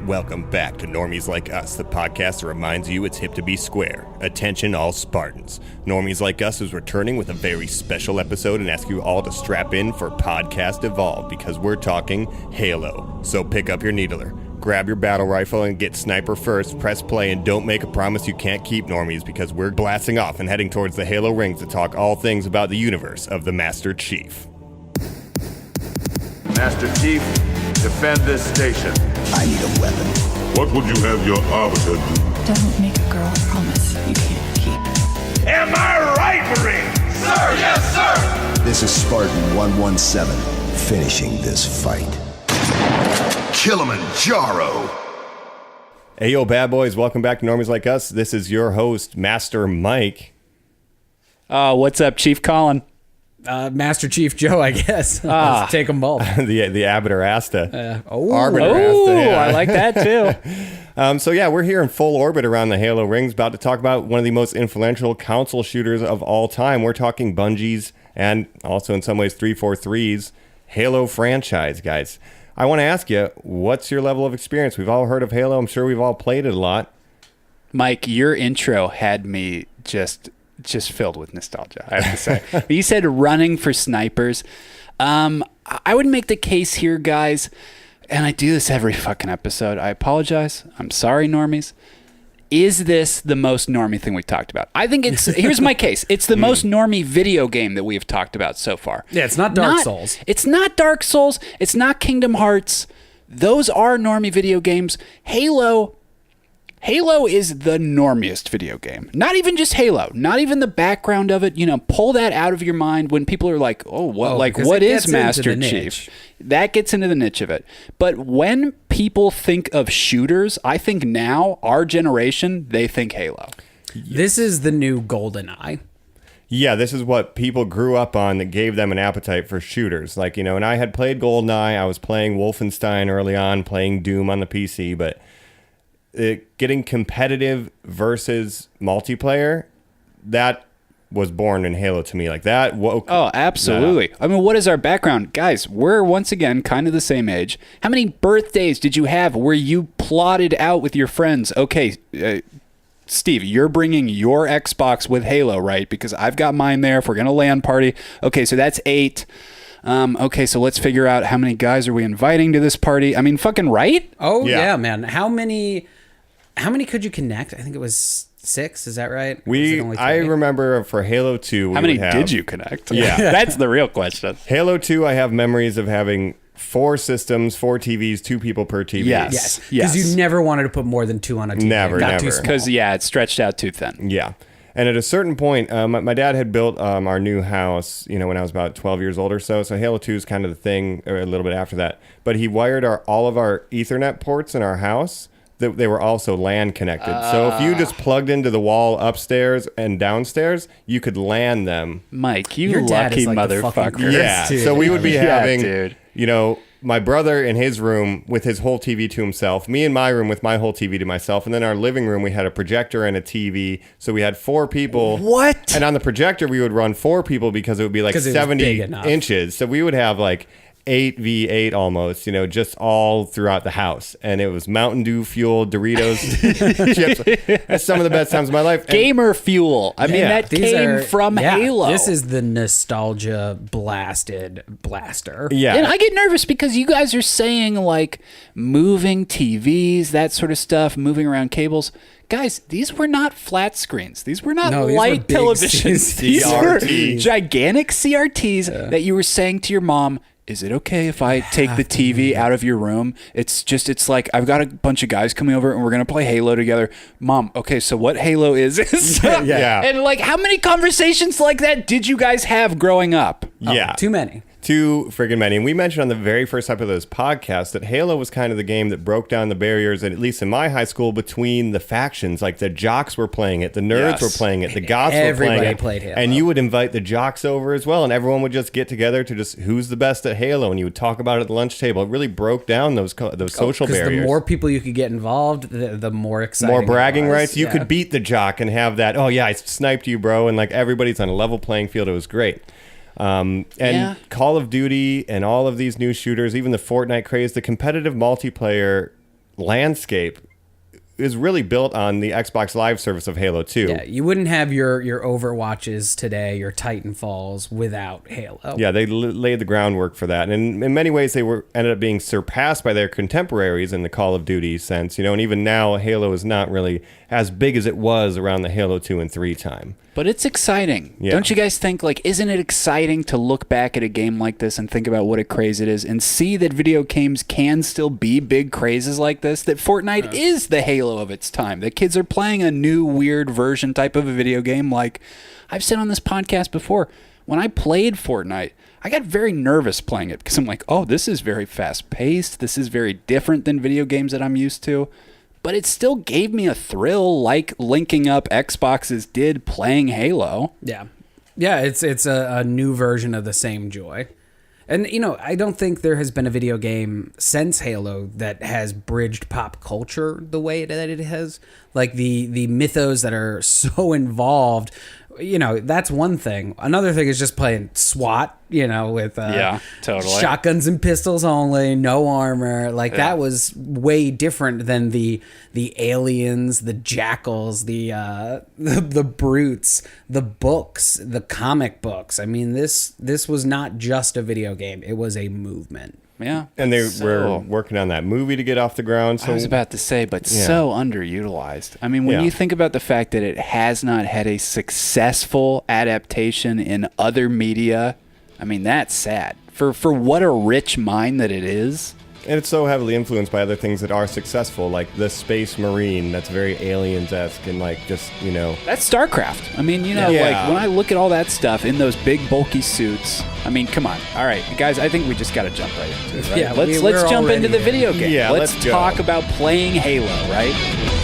Welcome back to Normies Like Us, the podcast that reminds you it's hip to be square. Attention all Spartans. Normies Like Us is returning with a very special episode and ask you all to strap in for Podcast Evolve because we're talking Halo. So pick up your needler, grab your battle rifle and get sniper first, press play, and don't make a promise you can't keep, Normies, because we're blasting off and heading towards the Halo rings to talk all things about the universe of the Master Chief. Master Chief, defend this station. I need a weapon. What would you have your arbiter do? Don't make a girl a promise you can't keep. Am I right, Marine? Sir, yes, sir! This is Spartan 117, finishing this fight. Kilimanjaro! Hey, yo, bad boys, welcome back to Normies Like Us. This is your host, Master Mike. What's up, Chief Colin? Master Chief Joe, I guess. Let's take them both. the Arbiter Asta. Arbiter Oh, Asta, yeah. I like that too. So yeah, we're here in full orbit around the Halo rings, about to talk about one of the most influential console shooters of all time. We're talking Bungie's, and also in some ways 343's Halo franchise, guys. I want to ask you, what's your level of experience? We've all heard of Halo. I'm sure we've all played it a lot. Mike, your intro had me just filled with nostalgia, I have to say. You said running for snipers. I would make the case here, guys, and I do this every fucking episode. I apologize. I'm sorry, normies. Is this the most normie thing we've talked about? I think it's, here's my case. It's the most normie video game that we've talked about so far. Yeah, it's not Dark Souls. It's not Dark Souls. It's not Kingdom Hearts. Those are normie video games. Halo is the normiest video game. Not even just Halo. Not even the background of it. You know, pull that out of your mind when people are like, what is Master Chief? That gets into the niche of it. But when people think of shooters, I think now, our generation, they think Halo. This is the new GoldenEye. Yeah, this is what people grew up on that gave them an appetite for shooters. Like, you know, and I had played GoldenEye. I was playing Wolfenstein early on, playing Doom on the PC, but getting competitive versus multiplayer, that was born in Halo to me. Like that woke. Oh, absolutely. I mean, what is our background? Guys, we're once again kind of the same age. How many birthdays did you have where you plotted out with your friends? Okay, Steve, you're bringing your Xbox with Halo, right? Because I've got mine there. If we're going to LAN party. Okay, so that's 8. Okay, so let's figure out how many guys are we inviting to this party. I mean, fucking right? Oh, yeah man. How many could you connect? I think it was 6. Is that right? I remember for Halo 2, how many did you connect? Yeah. That's the real question. Halo 2, I have memories of having 4 systems, 4 TVs, 2 people per TV. Yes. Because you never wanted to put more than 2 on a TV. Never. Because, it stretched out too thin. Yeah. And at a certain point, my dad had built our new house, you know, when I was about 12 years old or so. So Halo 2 is kind of the thing, or a little bit after that. But he wired all of our Ethernet ports in our house. They were also LAN connected. So if you just plugged into the wall upstairs and downstairs, you could LAN them. Mike, you Your dad lucky is like the motherfucker. fucking Yeah. dude. So we would be having, dude. you know, my brother in his room with his whole TV to himself, me in my room with my whole TV to myself, and then our living room we had a projector and a TV, so we had 4 people. What? And on the projector we would run 4 people because it would be like 70 inches, so we would have like 8v8 almost, you know, just all throughout the house. And it was Mountain Dew fuel, Doritos, chips. That's some of the best times of my life. Gamer fuel. I mean, that came from Halo. This is the nostalgia blaster. Yeah. And I get nervous because you guys are saying like moving TVs, that sort of stuff, moving around cables. Guys, these were not flat screens. These were not light televisions. These were gigantic CRTs that you were saying to your mom, is it okay if I take the TV out of your room? It's like, I've got a bunch of guys coming over and we're going to play Halo together. Mom, okay, so what Halo is? Yeah. And like, how many conversations like that did you guys have growing up? Yeah. Too many. Too friggin' many. And we mentioned on the very first episode of this podcast that Halo was kind of the game that broke down the barriers, at least in my high school, between the factions. Like the jocks were playing it, the nerds were playing it, the goths were playing it. Everybody played Halo. And you would invite the jocks over as well, and everyone would just get together to just who's the best at Halo, and you would talk about it at the lunch table. It really broke down those social barriers. Because the more people you could get involved, the more exciting. More bragging rights. You Yeah. could beat the jock and have that, oh yeah, I sniped you, bro, and like everybody's on a level playing field. It was great. Call of Duty and all of these new shooters, even the Fortnite craze, the competitive multiplayer landscape is really built on the Xbox Live service of Halo 2. Yeah, you wouldn't have your Overwatches today, your Titanfalls without Halo. Yeah, they laid the groundwork for that. And in many ways, they ended up being surpassed by their contemporaries in the Call of Duty sense. And even now, Halo is not really as big as it was around the Halo 2 and 3 time. But it's exciting. Yeah. Don't you guys think, isn't it exciting to look back at a game like this and think about what a craze it is and see that video games can still be big crazes like this? That Fortnite is the Halo of its time. That kids are playing a new, weird version type of a video game. Like I've said on this podcast before, when I played Fortnite, I got very nervous playing it because I'm like, oh, this is very fast-paced. This is very different than video games that I'm used to. But it still gave me a thrill like linking up Xboxes did playing Halo. Yeah. Yeah, it's a new version of the same joy. And, I don't think there has been a video game since Halo that has bridged pop culture the way that it has. Like the mythos that are so involved, that's one thing. Another thing is just playing SWAT, with totally. shotguns and pistols only, no armor. That was way different than the aliens, the jackals, the brutes, the books, the comic books. I mean, this was not just a video game; it was a movement. Yeah. And they were working on that movie to get off the ground. So I was about to say, but so underutilized. I mean, when you think about the fact that it has not had a successful adaptation in other media, I mean, that's sad. For what a rich mind that it is. And it's so heavily influenced by other things that are successful, like the Space Marine, that's very Aliens-esque and That's StarCraft. I mean, when I look at all that stuff in those big, bulky suits, I mean, come on. All right, guys, I think we just got to jump right into it, right? Yeah, let's jump into the video game. Yeah, let's go. talk about playing Halo, right?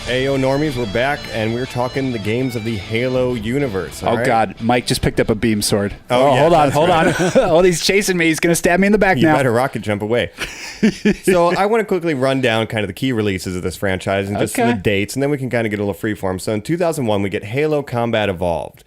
Ayo, Normies, we're back, and we're talking the games of the Halo universe. All right? God, Mike just picked up a beam sword. Oh, yeah, hold on. Oh, he's chasing me. He's going to stab me in the back You now. better rocket jump away. So I want to quickly run down kind of the key releases of this franchise and just the dates, and then we can kind of get a little freeform. So in 2001, we get Halo Combat Evolved.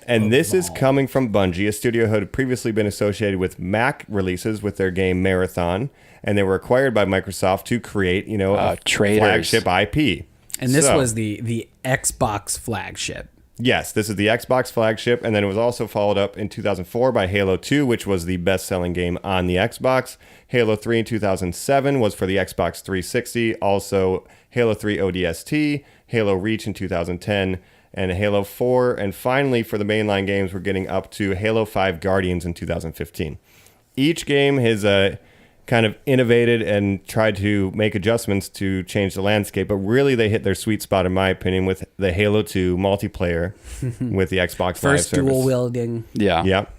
And this is coming from Bungie, a studio who had previously been associated with Mac releases with their game Marathon, and they were acquired by Microsoft to create, a traitors. flagship IP. And this was the Xbox flagship. Yes, this is the Xbox flagship, and then it was also followed up in 2004 by Halo 2, which was the best-selling game on the Xbox. Halo 3 in 2007 was for the Xbox 360. Also, Halo 3 ODST, Halo Reach in 2010, and Halo 4. And finally, for the mainline games, we're getting up to Halo 5 Guardians in 2015. Each game has kind of innovated and tried to make adjustments to change the landscape, but really they hit their sweet spot, in my opinion, with the Halo 2 multiplayer with the Xbox Live First service. dual wielding. Yeah. Yep.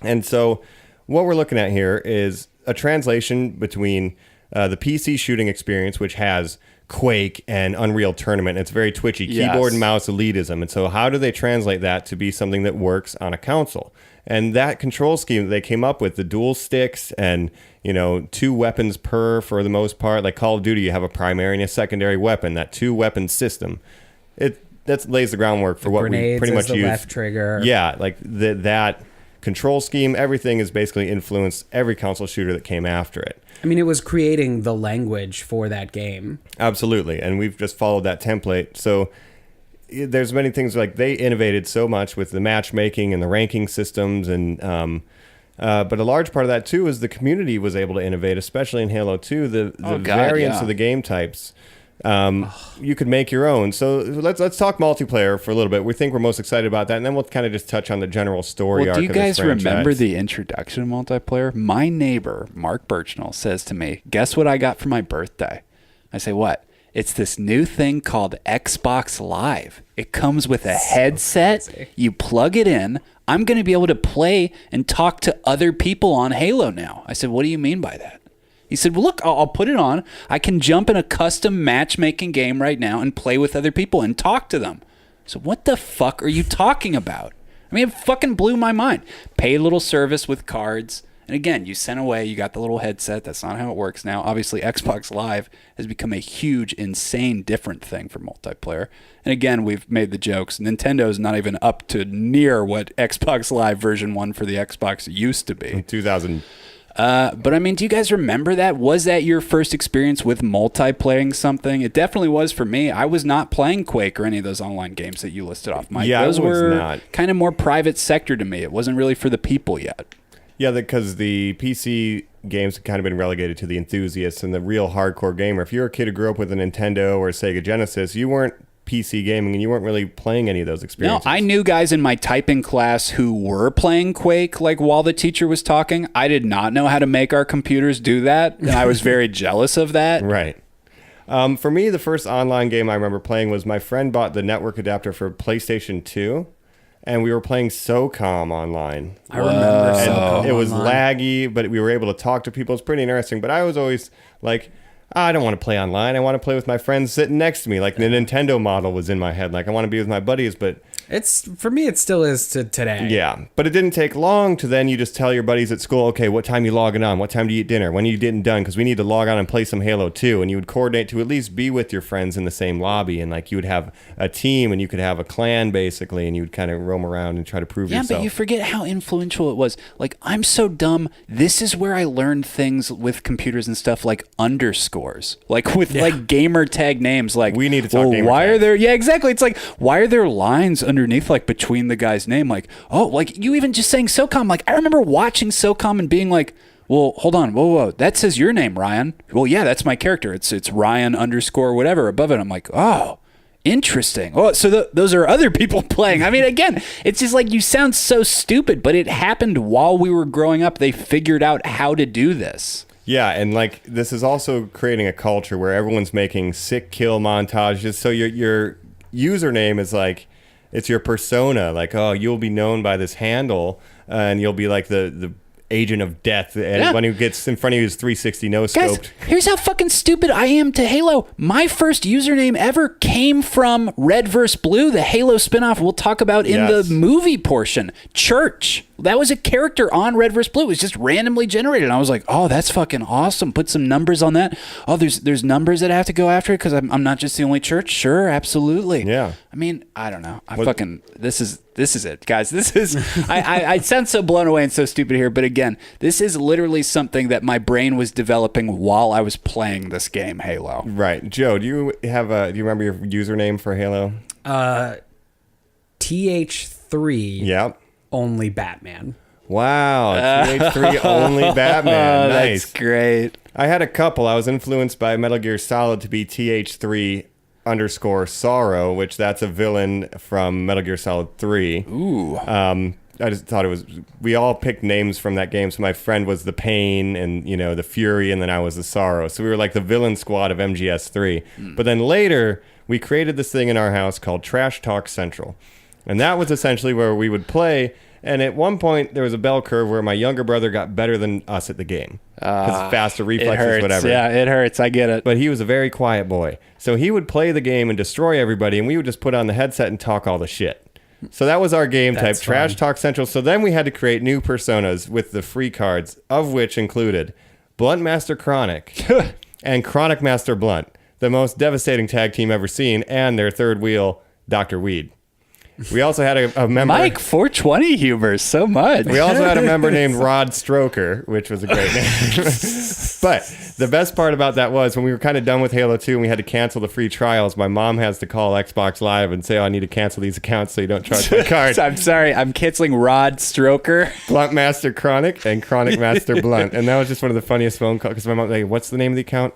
And so what we're looking at here is a translation between the PC shooting experience, which has Quake and Unreal Tournament. It's very twitchy, keyboard and mouse elitism. And so how do they translate that to be something that works on a console? And that control scheme that they came up with, the dual sticks and, 2 weapons per for the most part, like Call of Duty, you have a primary and a secondary weapon, that 2-weapon system. That lays the groundwork for what we pretty much the use. left trigger. Yeah, like that control scheme, everything has basically influenced every console shooter that came after it. I mean, it was creating the language for that game. Absolutely, and we've just followed that template. So there's many things like they innovated so much with the matchmaking and the ranking systems, and but a large part of that too is the community was able to innovate, especially in Halo 2. The variants of the game types. You could make your own. So let's talk multiplayer for a little bit. We think we're most excited about that, and then we'll kind of just touch on the general story arc do you of this guys remember franchise. the introduction of multiplayer? My neighbor, Mark Birchnell, says to me, guess what I got for my birthday? I say, what? It's this new thing called Xbox Live. It comes with a headset. Crazy. You plug it in. I'm going to be able to play and talk to other people on Halo now. I said, what do you mean by that? He said, well, look, I'll put it on. I can jump in a custom matchmaking game right now and play with other people and talk to them. So what the fuck are you talking about? I mean, it fucking blew my mind. Pay a little service with cards. And again, you sent away, you got the little headset. That's not how it works now. Obviously, Xbox Live has become a huge, insane, different thing for multiplayer. And again, we've made the jokes. Nintendo's not even up to near what Xbox Live version 1 for the Xbox used to be. In 2000. But I mean, do you guys remember that? Was that your first experience with multiplaying something? It definitely was for me. I was not playing Quake or any of those online games that you listed off, Mike. Yeah, those I was were not. kind of more private sector to me. It wasn't really for the people yet. Yeah, because the PC games have kind of been relegated to the enthusiasts and the real hardcore gamer. If you're a kid who grew up with a Nintendo or a Sega Genesis, you weren't PC gaming and you weren't really playing any of those experiences. No, I knew guys in my typing class who were playing Quake like while the teacher was talking. I did not know how to make our computers do that, and I was very jealous of that. Right. For me, the first online game I remember playing was my friend bought the network adapter for PlayStation 2. And we were playing SOCOM online. I remember SOCOM It was online. laggy, but we were able to talk to people. It's pretty interesting. But I was always like, I don't want to play online. I want to play with my friends sitting next to me. Like the Nintendo model was in my head. Like I want to be with my buddies, but It's for me. It still is to today. yeah. But it didn't take long to then you just tell your buddies at school, okay, what time you logging on? What time do you eat dinner? When are you getting done? Because we need to log on and play some Halo 2. And you would coordinate to at least be with your friends in the same lobby. And like you would have a team and you could have a clan basically. And you would kind of roam around and try to prove Yeah, yourself. but you forget how influential it was. Like, I'm so dumb. This is where I learned things with computers and stuff like underscores. Like with like gamer tag names. Like, We need to talk gamer why are tags. there... Yeah, exactly. It's like, why are there lines underneath, like, between the guy's name? Like, oh, like, you even just saying SOCOM. Like, I remember watching SOCOM and being like, well, hold on. Whoa. That says your name, Ryan. Well, yeah, that's my character. It's Ryan underscore whatever above it. I'm like, oh... Interesting. Oh, so those are other people playing. I mean, again, it's just like you sound so stupid, but it happened while we were growing up. They figured out how to do this. Yeah, and like this is also creating a culture where everyone's making sick kill montages. So your username is like, it's your persona. Like, oh, you'll be known by this handle, and you'll be like the agent of death. Anyone who gets in front of you is 360 no scoped. Guys, here's how fucking stupid I am to Halo. My first username ever came from Red vs. Blue, the Halo spinoff we'll talk about in Yes. the movie portion. Church. That was a character on Red vs. Blue. It was just randomly generated. And I was like, oh, that's fucking awesome. Put some numbers on that. Oh, there's numbers that I have to go after because I'm not just the only church. Sure, absolutely. Yeah. I mean, I don't know. This is it, guys. This is I sound so blown away and so stupid here, but again, this is literally something that my brain was developing while I was playing this game, Halo. Right, Joe. Do you remember your username for Halo? TH3 Yep. only Batman. Wow, TH3 only Batman. Nice. That's great. I had a couple. I was influenced by Metal Gear Solid to be TH3 underscore Sorrow, which that's a villain from Metal Gear Solid 3. Ooh. I just thought it was, we all picked names from that game. So my friend was the Pain and, the Fury, and then I was the Sorrow. So we were like the villain squad of MGS3. But then later, we created this thing in our house called Trash Talk Central. And that was essentially where we would play. And at one point, there was a bell curve where my younger brother got better than us at the game. Because faster reflexes, It hurts. whatever. Yeah, it hurts. I get it. But he was a very quiet boy. So he would play the game and destroy everybody, and we would just put on the headset and talk all the shit. So that was our game type, That's Trash fun. Talk Central. So then we had to create new personas with the free cards, of which included Blunt Master Chronic and Chronic Master Blunt, the most devastating tag team ever seen, and their third wheel, Dr. Weed. We also had a member... Mike, 420 humor so much. We also had a member named Rod Stroker, which was a great name. But the best part about that was when we were kind of done with Halo 2 and we had to cancel the free trials, my mom has to call Xbox Live and say, oh, I need to cancel these accounts so you don't charge my card. I'm sorry. I'm canceling Rod Stroker. Blunt Master Chronic and Chronic Master Blunt. And that was just one of the funniest phone calls because my mom was like, what's the name of the account?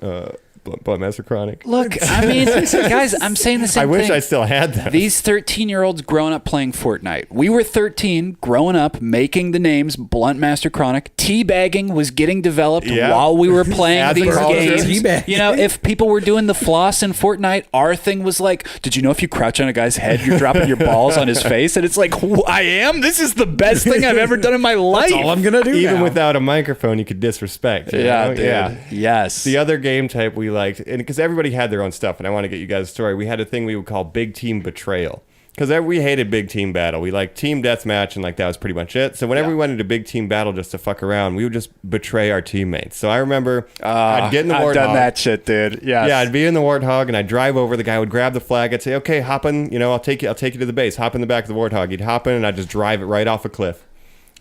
Blunt Master Chronic. Look, I mean, guys, I'm saying the same I thing. wish I still had them. These 13-year-olds growing up playing Fortnite. We were 13, growing up, making the names Blunt Master Chronic. Teabagging was getting developed Yeah. while we were playing As a these culture. games. Teabagging. You know, if people were doing the floss in Fortnite, our thing was like, did you know if you crouch on a guy's head, you're dropping your balls on his face? And it's like, I am? This is the best thing I've ever done in my life. That's all I'm gonna do. Even now. without a microphone, you could disrespect. You Yeah, know? dude. Yeah. Yes. The other game type we liked, and because everybody had their own stuff, and I want to get you guys a story, we had a thing we would call Big Team Betrayal. Because we hated big team battle. We liked team deathmatch, and like that was pretty much it. So whenever we went into big team battle just to fuck around, we would just betray our teammates. So I remember I'd get in the Warthog. I've done that shit, dude. Yes. Yeah, I'd be in the Warthog, and I'd drive over. The guy would grab the flag. I'd say, "Okay, hop in. You know, I'll take you to the base. Hop in the back of the Warthog." He'd hop in, and I'd just drive it right off a cliff.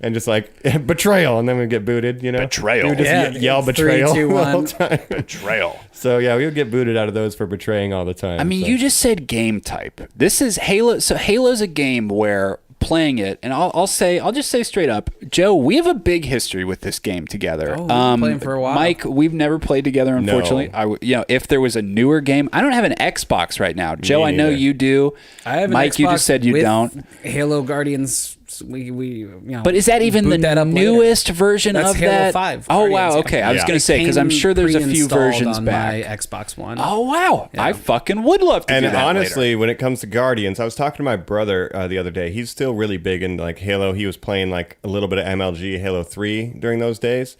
And just like betrayal, and then we'd get booted, you know. Betrayal. We would just yell betrayal 3, 2, 1. the whole time. Betrayal. So yeah, we would get booted out of those for betraying all the time. I mean, you just said game type. This is Halo. So Halo's a game where playing it, and I'll just say straight up, Joe, we have a big history with this game together. Oh, we've been playing for a while. Mike, we've never played together, unfortunately. No. If there was a newer game, I don't have an Xbox right now. Joe, I know neither. you do. I have an Mike, Xbox you just said you with don't. Halo Guardians. We But is that even the newest version That's of Halo that? 5 Oh wow, Guardians, okay. I was yeah. going to say because I'm sure there's a few versions on back. my Xbox One. Oh wow, I fucking would love to. And do that honestly, later. when it comes to Guardians, I was talking to my brother the other day. He's still really big in like Halo. He was playing like a little bit of MLG, Halo 3 during those days.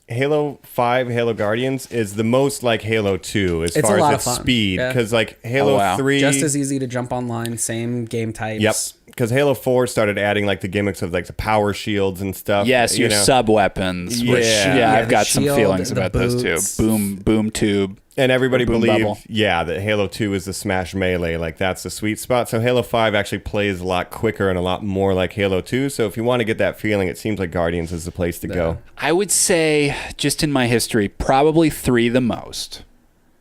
Halo 5, Halo Guardians is the most like Halo 2 as It's far a lot as its of fun. speed. Yeah. Because like Halo 3... Just as easy to jump online, same game types. Yep. Because Halo 4 started adding like the gimmicks of like the power shields and stuff. Yes, your sub weapons. Which, Yeah, I've the got some shield, feelings the about those boots. too. Boom tube. And everybody Boom believed, bubble. that Halo 2 is the smash melee. Like, that's the sweet spot. So Halo 5 actually plays a lot quicker and a lot more like Halo 2. So if you want to get that feeling, it seems like Guardians is the place to go. I would say, just in my history, probably 3 the most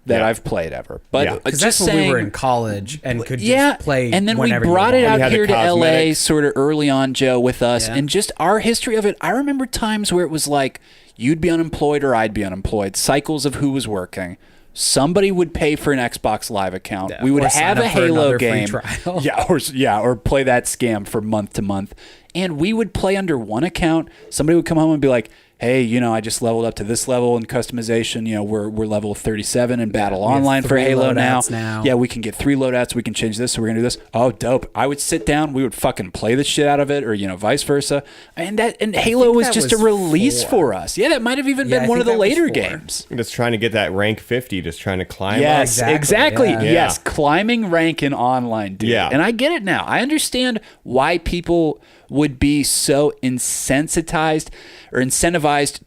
that Yeah. I've played ever. But Yeah. Because just that's when saying, we were in college and could just play and then we whenever you brought it wanted. out You had the here to LA cosmetics. sort of early on, Joe, with us, Yeah. and just our history of it. I remember times where it was like you'd be unemployed or I'd be unemployed, cycles of who was working. Somebody would pay for an Xbox Live account. Yeah, We would or sign have up a for Halo another free game. trial. Or play that scam for month to month. And we would play under one account. Somebody would come home and be like, hey, I just leveled up to this level in customization. We're level 37 in Battle we have Online for 3 Halo loadouts now. Yeah, we can get 3 loadouts. We can change this. So we're going to do this. Oh, dope. I would sit down. We would fucking play the shit out of it or, vice versa. And Halo was that just a was release 4. for us. Yeah, that might have even Yeah, been I one of think the that was later 4. games. Just trying to get that rank 50, just trying to climb Yes, up. exactly. Yeah. Yes, climbing rank in online, dude. Yeah. And I get it now. I understand why people would be so incentivized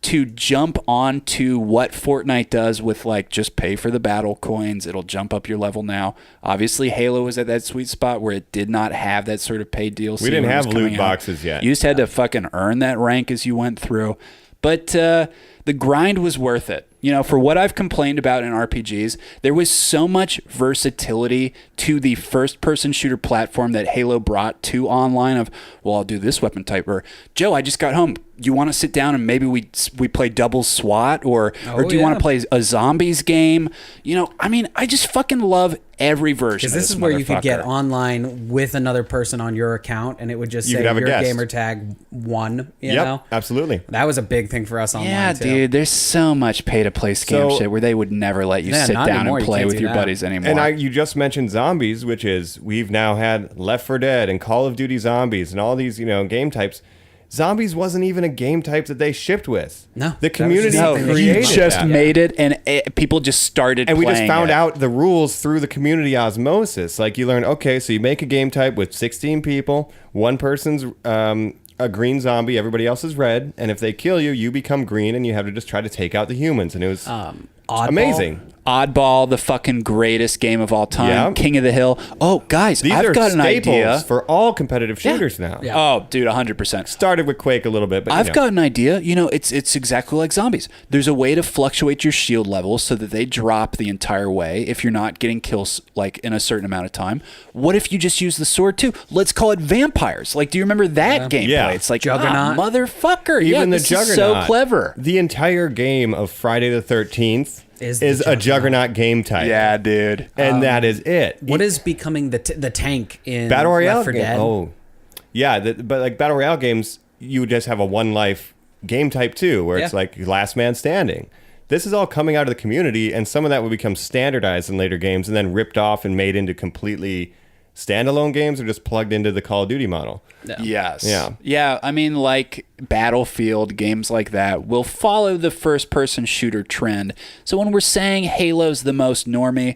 to jump onto what Fortnite does with just pay for the battle coins. It'll jump up your level now. Obviously, Halo was at that sweet spot where it did not have that sort of paid DLC. We didn't when it was have coming loot out. boxes yet. You just had to fucking earn that rank as you went through. But the grind was worth it. For what I've complained about in RPGs, there was so much versatility to the first-person shooter platform that Halo brought to online of, well, I'll do this weapon type, or, Joe, I just got home. You want to sit down and maybe we play double SWAT, or do you want to play a zombies game? I just fucking love every version of Because this is where you could get online with another person on your account, and it would just You say could have a your guest. gamer tag 1. You Yep, know, absolutely. that was a big thing for us online. Yeah, too. dude, there's so much pay-to-play scam So- shit where they would never let you Yeah, sit not down anymore. and You play can't with do your that. buddies anymore. And you just mentioned zombies, which is we've now had Left 4 Dead and Call of Duty Zombies and all these, game types. Zombies wasn't even a game type that they shipped with. No, The that was community just something they created you just that. made it, and people just started And we just playing found it. out the rules through the community osmosis. Like you learn, okay, so you make a game type with 16 people. One person's a green zombie, everybody else is red. And if they kill you, you become green, and you have to just try to take out the humans. And it was Oddball. amazing. Oddball, the fucking greatest game of all time. Yeah. King of the Hill. Oh, guys, These I've are got an staples idea. for all competitive shooters now. Yeah. Oh, dude, 100%. Started with Quake a little bit, but I've got an idea. It's exactly like zombies. There's a way to fluctuate your shield levels so that they drop the entire way if you're not getting kills in a certain amount of time. What if you just use the sword too? Let's call it vampires. Do you remember that gameplay? Yeah. It's like Juggernaut. motherfucker. Even the this Juggernaut. is so clever. The entire game of Friday the 13th Is is the a Juggernaut game type. Yeah, dude. And that is it. What is becoming the tank in Battle Royale Left 4 game? Dead? Oh, yeah. But Battle Royale games, you would just have a one life game type too, where it's Yeah. like last man standing. This is all coming out of the community, and some of that would become standardized in later games and then ripped off and made into completely standalone games or just plugged into the Call of Duty model. Yes. Yeah. Yeah. I mean, Battlefield, games like that will follow the first person shooter trend. So when we're saying Halo's the most normie,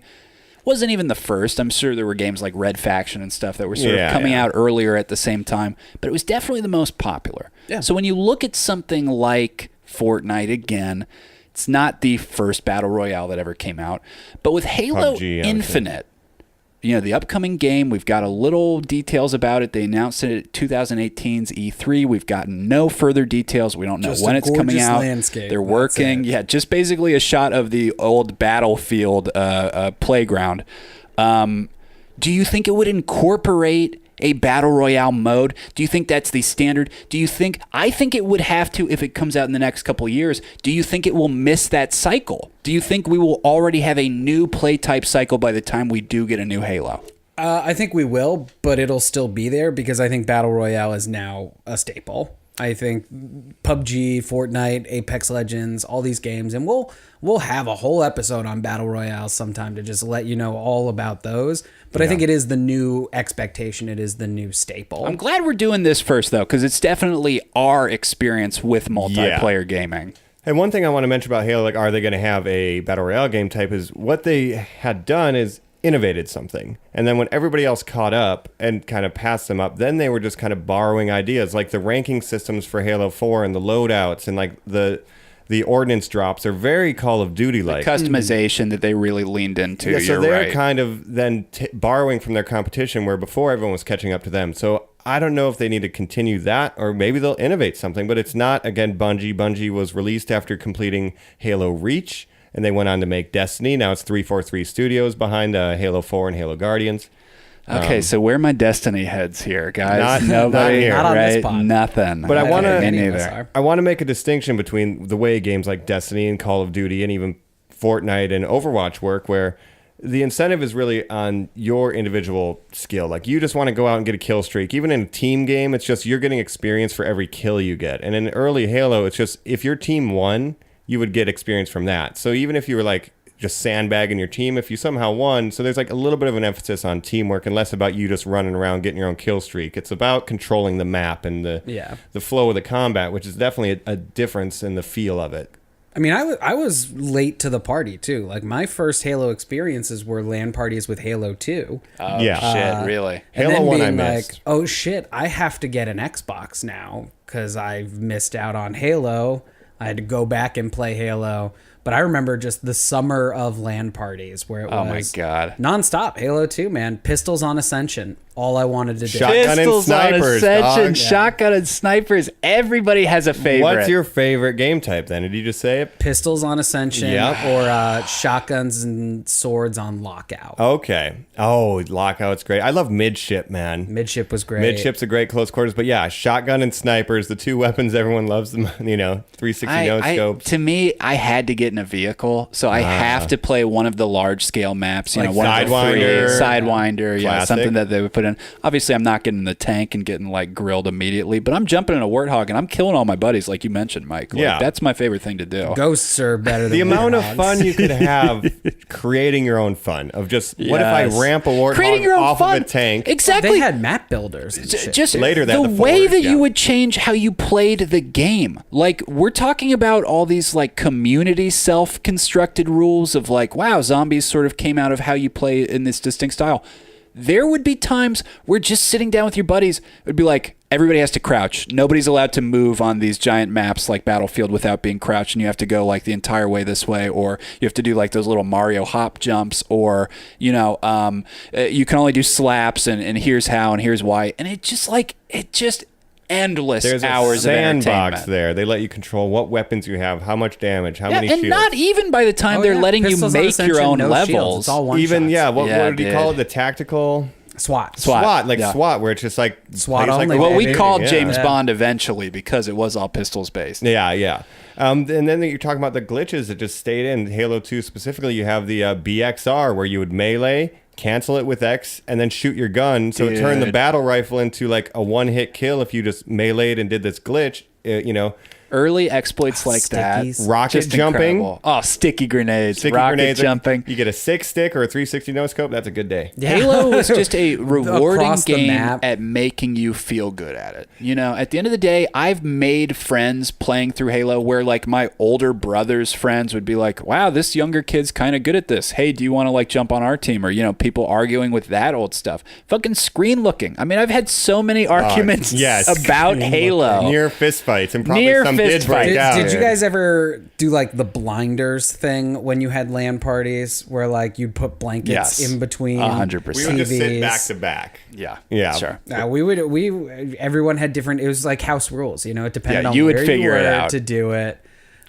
Wasn't even the first. I'm sure there were games like Red Faction and stuff that were sort of coming out earlier at the same time, but it was definitely the most popular. Yeah. So when you look at something like Fortnite again, it's not the first battle royale that ever came out, but with Halo PUBG, Infinite, the upcoming game, we've got a little details about it. They announced it at 2018's E3. We've gotten no further details. We don't know Just when a it's coming gorgeous out. landscape. They're That's working. it. Yeah, just basically a shot of the old battlefield playground. Do you think it would incorporate a battle royale mode? Do you think that's the standard? I think it would have to if it comes out in the next couple of years. Do you think it will miss that cycle? Do you think we will already have a new play type cycle by the time we do get a new Halo? I think we will, but it'll still be there because I think Battle Royale is now a staple. I think PUBG, Fortnite, Apex Legends, all these games, and we'll have a whole episode on Battle Royale sometime to just let you know all about those. But I think it is the new expectation. It is the new staple. I'm glad we're doing this first, though, because it's definitely our experience with multiplayer gaming. And one thing I want to mention about Halo, like, are they going to have a battle royale game type, is what they had done is innovated something. And then when everybody else caught up and kind of passed them up, then they were just kind of borrowing ideas, like the ranking systems for Halo 4 and the loadouts and like the ordnance drops are very Call of Duty-like. Customization that they really leaned into. Yeah, so You're they're right. kind of then borrowing from their competition where before everyone was catching up to them. So I don't know if they need to continue that or maybe they'll innovate something, but it's not, again, Bungie. Bungie was released after completing Halo Reach, and they went on to make Destiny. Now it's 343 Studios behind Halo 4 and Halo Guardians. Okay, so where are my Destiny heads here, guys? Not here. Not on this right? pod. Nothing. But I want Me to neither. I want to make a distinction between the way games like Destiny and Call of Duty and even Fortnite and Overwatch work, where the incentive is really on your individual skill. Like, you just want to go out and get a kill streak. Even in a team game, it's just you're getting experience for every kill you get. And in early Halo, it's just if your team won, you would get experience from that. So even if you were like just sandbagging your team, if you somehow won, so there's like a little bit of an emphasis on teamwork and less about you just running around getting your own kill streak. It's about controlling the map and the flow of the combat, which is definitely a difference in the feel of it. I mean, I was late to the party too. Like, my first Halo experiences were LAN parties with Halo 2. Oh, Yeah. shit, really? And Halo then 1 I being missed. like, oh shit, I have to get an Xbox now because I've missed out on Halo. I had to go back and play Halo. But I remember just the summer of LAN parties where it was Oh my God. nonstop. Halo 2, man. Pistols on Ascension. All I wanted to do. Shotgun and Pistols on snipers, Ascension, dog. shotgun and snipers. Everybody has a favorite. What's your favorite game type then? Did you just say it? Pistols on Ascension Yep. or shotguns and swords on Lockout. Okay. Oh, Lockout's great. I love Midship, man. Midship was great. Midship's a great close quarters, but yeah, shotgun and snipers, the two weapons everyone loves, them, 360 no scopes. To me, I had to get in a vehicle, so I have to play one of the large scale maps. Like one of the Sidewinder. Sidewinder, yeah, Classic. something that they would put in. Obviously, I'm not getting in the tank and getting like grilled immediately, but I'm jumping in a Warthog and I'm killing all my buddies, like you mentioned, Mike. Like, Yeah. that's my favorite thing to do. Ghosts are better than The amount of Warthogs. fun you could have creating your own fun of just, what if I Yes. ramp a Warthog Creating your own off fun. of a tank? Exactly. They had map builders and shit. Just Later the that, the way Forge, that yeah. you would change how you played the game. Like, we're talking about all these like community self-constructed rules of like, wow, zombies sort of came out of how you play in this distinct style. There would be times where just sitting down with your buddies, it would be like, everybody has to crouch. Nobody's allowed to move on these giant maps like Battlefield without being crouched, and you have to go like the entire way this way, or you have to do like those little Mario hop jumps, or you can only do slaps, and here's how and here's why, and it just endless There's hours a of sandbox entertainment. there. They let you control what weapons you have, how much damage, how Yeah, many and shields. not even by the time Oh, they're yeah. letting Pistols you on make your Ascension, own no shields. levels. It's all one Even, shots. yeah, what did he call it? dude. The tactical SWAT. SWAT. like Yeah. SWAT, where it's just like SWAT plays like only, a Well, baby. we baby. called Yeah. James Yeah. Bond eventually because it was all pistols based. Yeah. And then you're talking about the glitches that just stayed in Halo 2 specifically. You have the BXR where you would melee, cancel it with X, and then shoot your gun. So it turned the Dude. battle rifle into like a one-hit kill if you just meleeed and did this glitch. Early exploits like Stickies. that. Rocket just jumping. incredible. Oh, sticky grenades. Sticky rocket grenades. jumping. You get a 6-stick or a 360 no scope. That's a good day. Halo was just a rewarding Across the game map. at making you feel good at it. You know, at the end of the day, I've made friends playing through Halo where like my older brother's friends would be like, wow, this younger kid's kind of good at this. Hey, do you want to like jump on our team? Or, you know, people arguing with that old stuff. Fucking screen looking. I mean, I've had so many arguments about Halo. Near fistfights, and probably Near some did fistfights. break out. Did you guys ever do like the blinders thing when you had LAN parties where like you'd put blankets Yes. in between 100%. We would just sit TVs? back to back. Yeah. Yeah. Sure. Everyone had different. It was like house rules, you know. It depended Yeah, on you would where figure it you were out. to do it.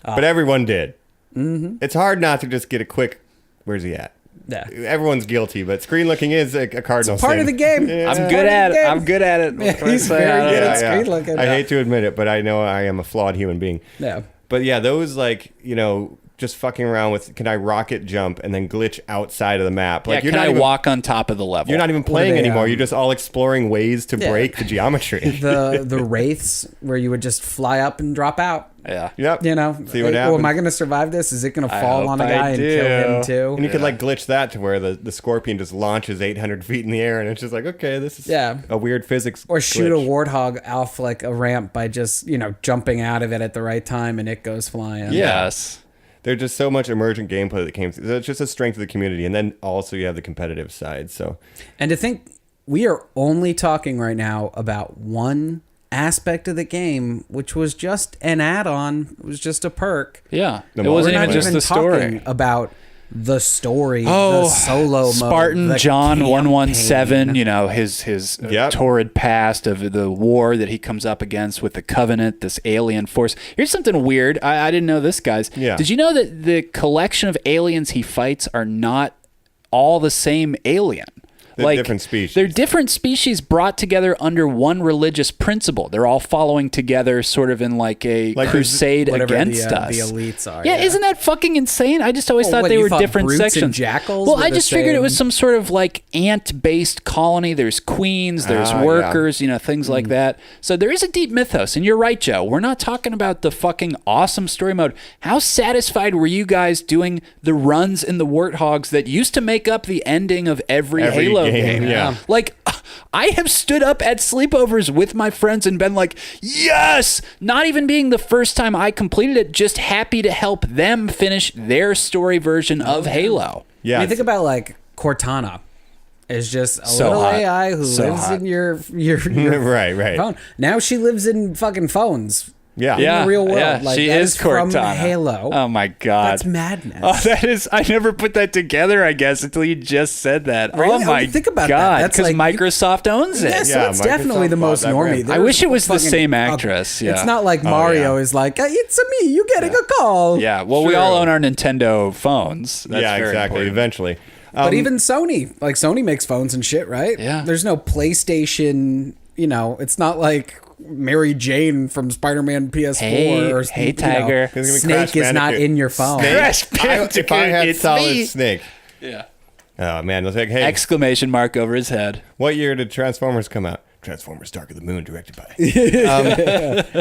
But everyone did. Mm-hmm. It's hard not to just get a quick, where's he at? Yeah. Everyone's guilty, but screen looking is a cardinal Part sin. of the game. Yeah. I'm good at it. I'm good at it. Yeah, he's very good at screen looking. I hate to admit it, but I know I am a flawed human being. Yeah. But yeah, those like, you know, just fucking around with, can I rocket jump and then glitch outside of the map? Like, Yeah, can I walk on top of the level? You're not even playing they, anymore. You're just all exploring ways to break the geometry. The wraiths where you would just fly up and drop out. Yeah. Yep. You know, See what like, happens. am I going to survive this? Is it going to fall hope on a I guy and kill him do. too? And you could like glitch that to where the scorpion just launches 800 feet in the air, and it's just like, okay, this is a weird physics. Or shoot a glitch. warthog off like a ramp by just, you know, jumping out of it at the right time and it goes flying. Yes. There's just so much emergent gameplay that came through. It's just a strength of the community, and then also you have the competitive side. So, And to think we are only talking right now about one aspect of the game, which was just an add-on. It was just a perk. Yeah. The It wasn't multiplayer. even just the story. Talking about the story, the solo mode, Spartan the John 117, campaign. you know, his torrid past of the war that he comes up against with the Covenant, this alien force. Here's something weird. I didn't know this, guys. Yeah. Did you know that the collection of aliens he fights are not all the same alien? They're different species. They're different species brought together under one religious principle. They're all following together sort of in like a crusade Whatever against the us. elites are. Yeah, isn't that fucking insane? I just always Well, thought what, they you were thought different brutes and sections. jackals Well, were I the just figured it was same? some sort of like ant-based colony. There's queens, there's workers, you know, things like that. So there is a deep mythos. And you're right, Joe. We're not talking about the fucking awesome story mode. How satisfied were you guys doing the runs in the warthogs that used to make up the ending of every Halo game? Yeah. Like, I have stood up at sleepovers with my friends and been like, yes! Not even being the first time I completed it, just happy to help them finish their story version of Halo. Yeah. I mean, think about like Cortana. Is just a So little hot. AI who So lives hot. in your right. phone. Now she lives in fucking phones. Yeah. In the real world. Yeah, Like, she that is from Cortana. Halo. Oh my god. That's madness. Oh, that is. I never put that together, I guess, until you just said that. Really? Oh I mean, my think about that. god. That's Because like- Microsoft owns it. Yeah, so Yeah, it's definitely the Microsoft most bought that normie. brand. I wish it was the Fucking- same actress, yeah. It's not like Mario is like, it's me, you getting a call. Yeah, well, we all own our Nintendo phones. That's yeah, very exactly. important. Eventually. But even Sony, like Sony makes phones and shit, right? Yeah. There's no PlayStation, you know, it's not like Mary Jane from Spider-Man PS4 Hey, or hey, you know, Tiger. It's gonna be Snake Crash is not Bandicoot. in your phone. Snake. Crash If I Bandicoot, had it's Solid me. Snake. Yeah. Oh, man. It's like, hey, Exclamation mark over his head. what year did Transformers come out? Transformers Dark of the Moon, directed by.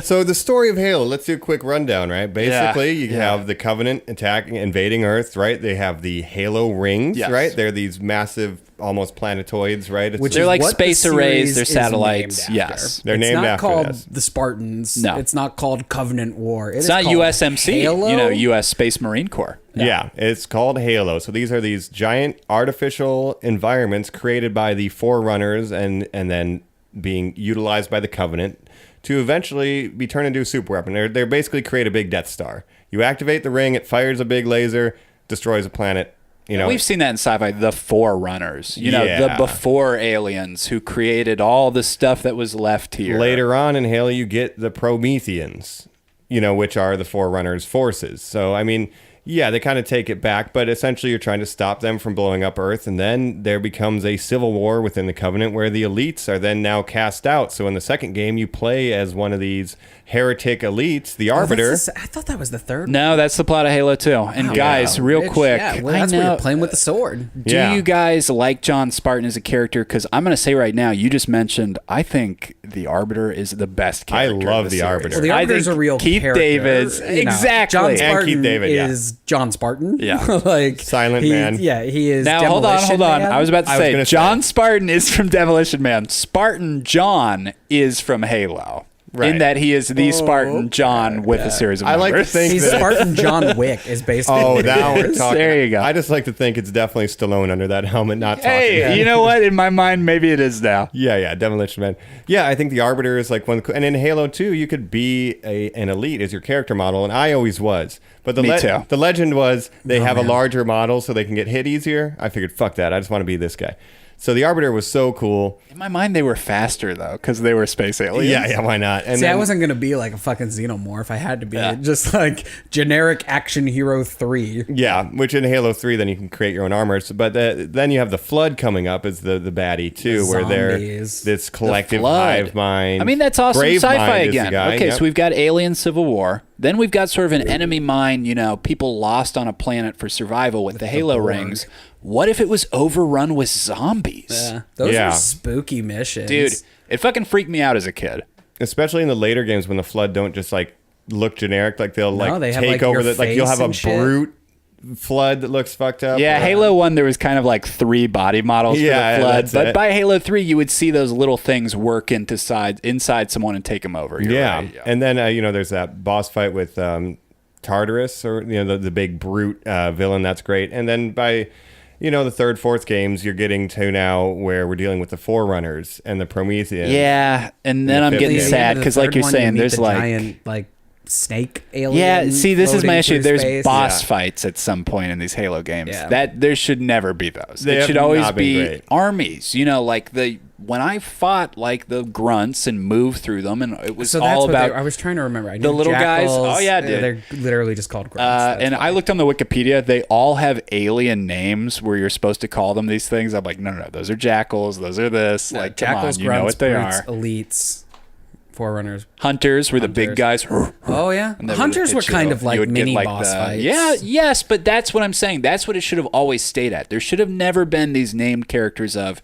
So the story of Halo, let's do a quick rundown, right? Basically, you have the Covenant attacking, invading Earth, right? They have the Halo rings, Yes. right? They're these massive, almost planetoids, right? It's Which They're is like what the space arrays, series they're is satellites. named after. Yes. They're It's named not after called this. the Spartans. No. It's not called Covenant War. It's not called USMC, Halo? you know, U.S. Space Marine Corps. Yeah, it's called Halo. So these are these giant artificial environments created by the Forerunners and then being utilized by the Covenant to eventually be turned into a super weapon. They're basically create a big Death Star. You activate the ring, it fires a big laser, destroys a planet. You know, We've seen that in sci-fi, the Forerunners. You know, Yeah. the before aliens who created all the stuff that was left here. later on in Halo, you get the Prometheans, you know, which are the Forerunners' forces. So, I mean, Yeah, they kind of take it back, but essentially you're trying to stop them from blowing up Earth, and then there becomes a civil war within the Covenant where the elites are then now cast out. So in the second game, you play as one of these heretic elites, the Arbiter. I thought that was the third one. No, that's the plot of Halo 2. And guys, real Rich, quick, yeah, well, that's where you're playing with the sword. Do you guys like John Spartan as a character? Because I'm going to say right now, you just mentioned, I think the Arbiter is the best character. I love of the series. Arbiter. Well, the Arbiter's a real Keith character. David's, You know, exactly. John And Spartan Keith David, is John Spartan. Yeah. Like Silent Man. Yeah, he is. Now, hold on. Demolition Man. I was about to I was say, gonna John Spartan is from Demolition Man. Spartan John is from Halo. Right. In that he is the Spartan John with a series of I like to numbers. think He's that... Spartan John Wick is basically. Oh, what now it we're is. talking. There you go. I just like to think it's definitely Stallone under that helmet, not talking. Hey, you know what? In my mind, maybe it is now. Yeah, Demolition Man. Yeah, I think the Arbiter is like one of the, and in Halo 2, you could be an elite as your character model, and I always was. But Me too. the legend was they have a larger model so they can get hit easier. I figured, fuck that. I just want to be this guy. So the Arbiter was so cool. In my mind, they were faster, though, because they were space aliens. Yeah, why not? And See, then, I wasn't gonna be like a fucking xenomorph. I had to be Yeah. just like generic action hero 3. Yeah, which in Halo 3, then you can create your own armor. So, but then you have the Flood coming up as the baddie, too, The where they're zombies. this collective Flood. hive mind. I mean, that's awesome Brave sci-fi Mind is the again. guy, Okay, yep. so we've got Alien Civil War. Then we've got sort of an enemy mind, people lost on a planet for survival with the Halo Borg. rings. What if it was overrun with zombies? Yeah, those Yeah. are spooky missions, Dude, it fucking freaked me out as a kid. Especially in the later games when the Flood don't just like look generic, like they'll like they have, take like, over your the like you'll face have a and shit. brute Flood that looks fucked up. Yeah, Halo 1, there was kind of like 3 body models Yeah, for the Flood. that's But it. by Halo 3, you would see those little things work inside someone and take them over. You're Yeah. right, And then there's that boss fight with Tartarus, or the big brute villain. That's great. And then by the third, fourth games, you're getting to now where we're dealing with the Forerunners and the Prometheans. Yeah, and then The I'm fifth getting game. sad because, like you're saying, there's like giant, snake alien. yeah. See, this is my floating issue. through There's space. boss fights at some point in these Halo games. Yeah. That there should never be those. They It have should always not been be great. armies. Like when I fought like the grunts and moved through them, and it was So that's all what about I was trying to remember. I the knew little guys. jackals. Oh, yeah, dude. They're literally just called grunts. and I looked on the Wikipedia. They all have alien names where you're supposed to call them these things. I'm like, no, those are jackals. Those are this. Like, come jackals, on, you know grunts, what they brutes, are. elites, Forerunners. Hunters were the big guys. Oh yeah, And they would hunters hit were you. kind of You like would get, mini like, boss the- fights. Yeah, yes, but that's what I'm saying. That's what it should have always stayed at. There should have never been these named characters of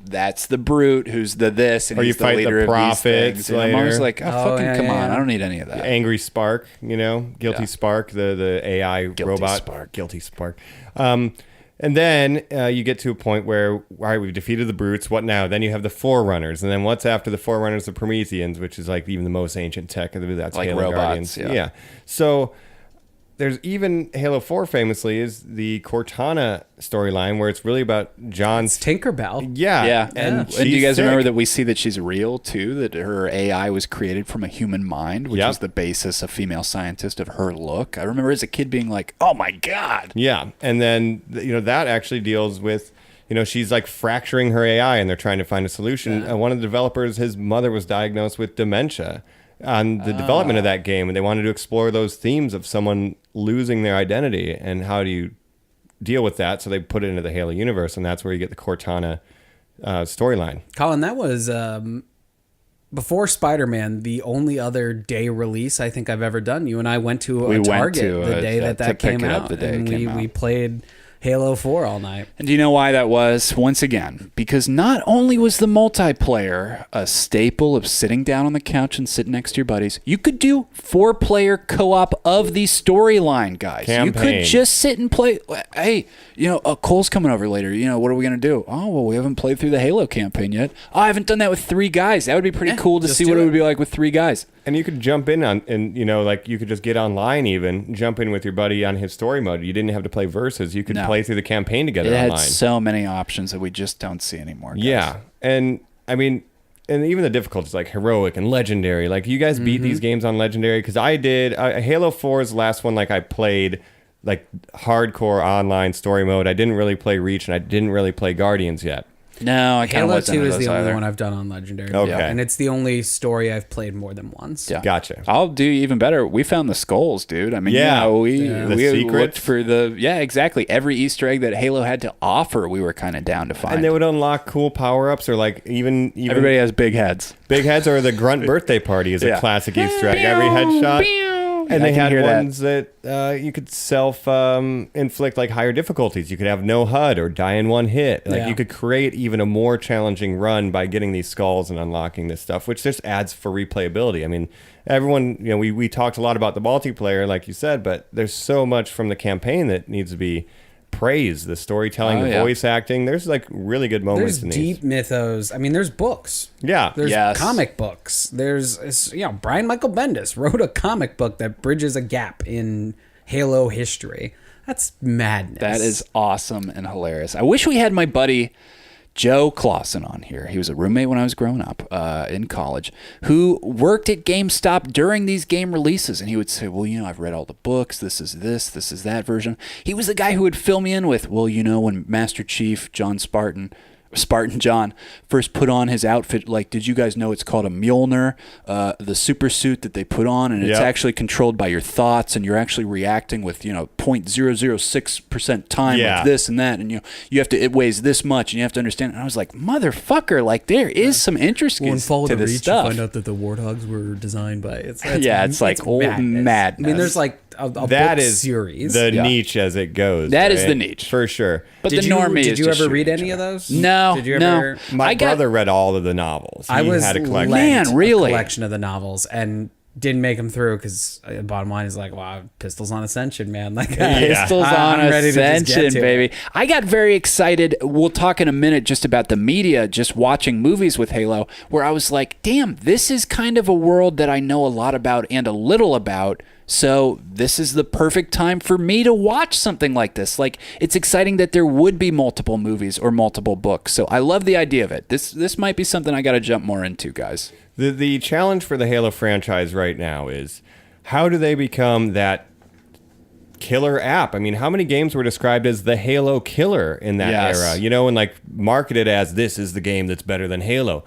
that's the brute who's the this and Or you he's the fight the leader of these prophets things. And I'm always later. like, Oh, fucking yeah, come yeah, on. yeah. I don't need any of that. Angry Spark, Guilty Yeah. Spark, the AI robot. Spark. Guilty Spark. And then you get to a point where, all right, we've defeated the brutes. What now? Then you have the Forerunners. And then what's after the Forerunners? The Prometheans, which is like even the most ancient tech. That's Like Halo robots, Guardians. yeah. So there's even Halo 4 famously is the Cortana storyline where it's really about John's... Tinkerbell. Yeah. Yeah, and do you she's guys remember sick. that we see that she's real too? That her AI was created from a human mind, which Yep. is the basis of female scientist of her look. I remember as a kid being like, "Oh my god!" Yeah, and then that actually deals with she's like fracturing her AI, and they're trying to find a solution. One of the developers, his mother was diagnosed with dementia on the development of that game, and they wanted to explore those themes of someone losing their identity and how do you deal with that. So they put it into the Halo universe, and that's where you get the Cortana storyline. Colin, that was before Spider-Man, the only other day release I think I've ever done. You and I went to We a went Target to the a- day to that pick came it up out, the day it and came we out. played Halo 4 all night. And do you know why that was? Once again, because not only was the multiplayer a staple of sitting down on the couch and sitting next to your buddies, you could do 4-player co-op of the storyline, guys. You Campaign. could just sit and play. Hey, Cole's coming over later. What are we going to do? Oh, well, we haven't played through the Halo campaign yet. Oh, I haven't done that with 3 guys. That would be pretty cool to just see do what it it. would be like with 3 guys. And you could jump in you could just get online even, jump in with your buddy on his story mode. You didn't have to play versus. You could No. play through the campaign together It had online. so many options that we just don't see anymore, guys. Yeah, and I mean, and even the difficulties like heroic and legendary. Like you guys beat these games on legendary because I did. Halo 4's last one. Like I played like hardcore online story mode. I didn't really play Reach and I didn't really play Guardians yet. No, I kind of Halo wasn't 2 into is the those only either. one I've done on Legendary. Okay. And it's the only story I've played more than once. Yeah. Gotcha. I'll do even better. We found the skulls, dude. I mean, Yeah. we The we secrets. looked for exactly. Every Easter egg that Halo had to offer, we were kind of down to find. And they would unlock cool power-ups, or like even Everybody has big heads. big heads, or the grunt birthday party is a Yeah. classic Easter egg. Every headshot. And I they can had hear that. ones that you could self-inflict like higher difficulties. You could have no HUD or die in one hit. Like Yeah. you could create even a more challenging run by getting these skulls and unlocking this stuff, which just adds for replayability. I mean, everyone, we talked a lot about the multiplayer, like you said, but there's so much from the campaign that needs to be praised. The storytelling, Oh, the yeah. voice acting. There's like really good moments There's in deep these. mythos. I mean, there's books. Yeah. There's Yes. comic books. There's, Brian Michael Bendis wrote a comic book that bridges a gap in Halo history. That's madness. That is awesome and hilarious. I wish we had my buddy Joe Clausen on here. He was a roommate when I was growing up in college, who worked at GameStop during these game releases. And he would say, well, I've read all the books. This is that version. He was the guy who would fill me in with, well, when Master Chief Spartan John first put on his outfit, like, did you guys know it's called a Mjolnir, the super suit that they put on, and it's Yep. actually controlled by your thoughts, and you're actually reacting with 0.006% time Yeah. of this and that, and it weighs this much, and you have to understand. And I was like, motherfucker, like there is some interest to this stuff. out that the warthogs were designed by it's It's like old madness. I mean, there's like a That book is series. the Yeah. niche as it goes. That is right? the niche. For sure. But Did the you, normie did is you just ever read shooting any each of other. those? No, Did you no. ever? My brother read all of the novels. I He was had a collection. Man, lent really? a collection of the novels and didn't make them through because the bottom line is like, wow, Pistols on Ascension, man. Like, Pistols on I'm ready to just get Ascension, to it. baby. I got very excited. We'll talk in a minute just about the media, just watching movies with Halo, where I was like, damn, this is kind of a world that I know a lot about and a little about. So this is the perfect time for me to watch something like this. Like, it's exciting that there would be multiple movies or multiple books. So I love the idea of it. This might be something I got to jump more into, guys. The challenge for the Halo franchise right now is how do they become that killer app? I mean, how many games were described as the Halo killer in that Yes. era? And like marketed as this is the game that's better than Halo.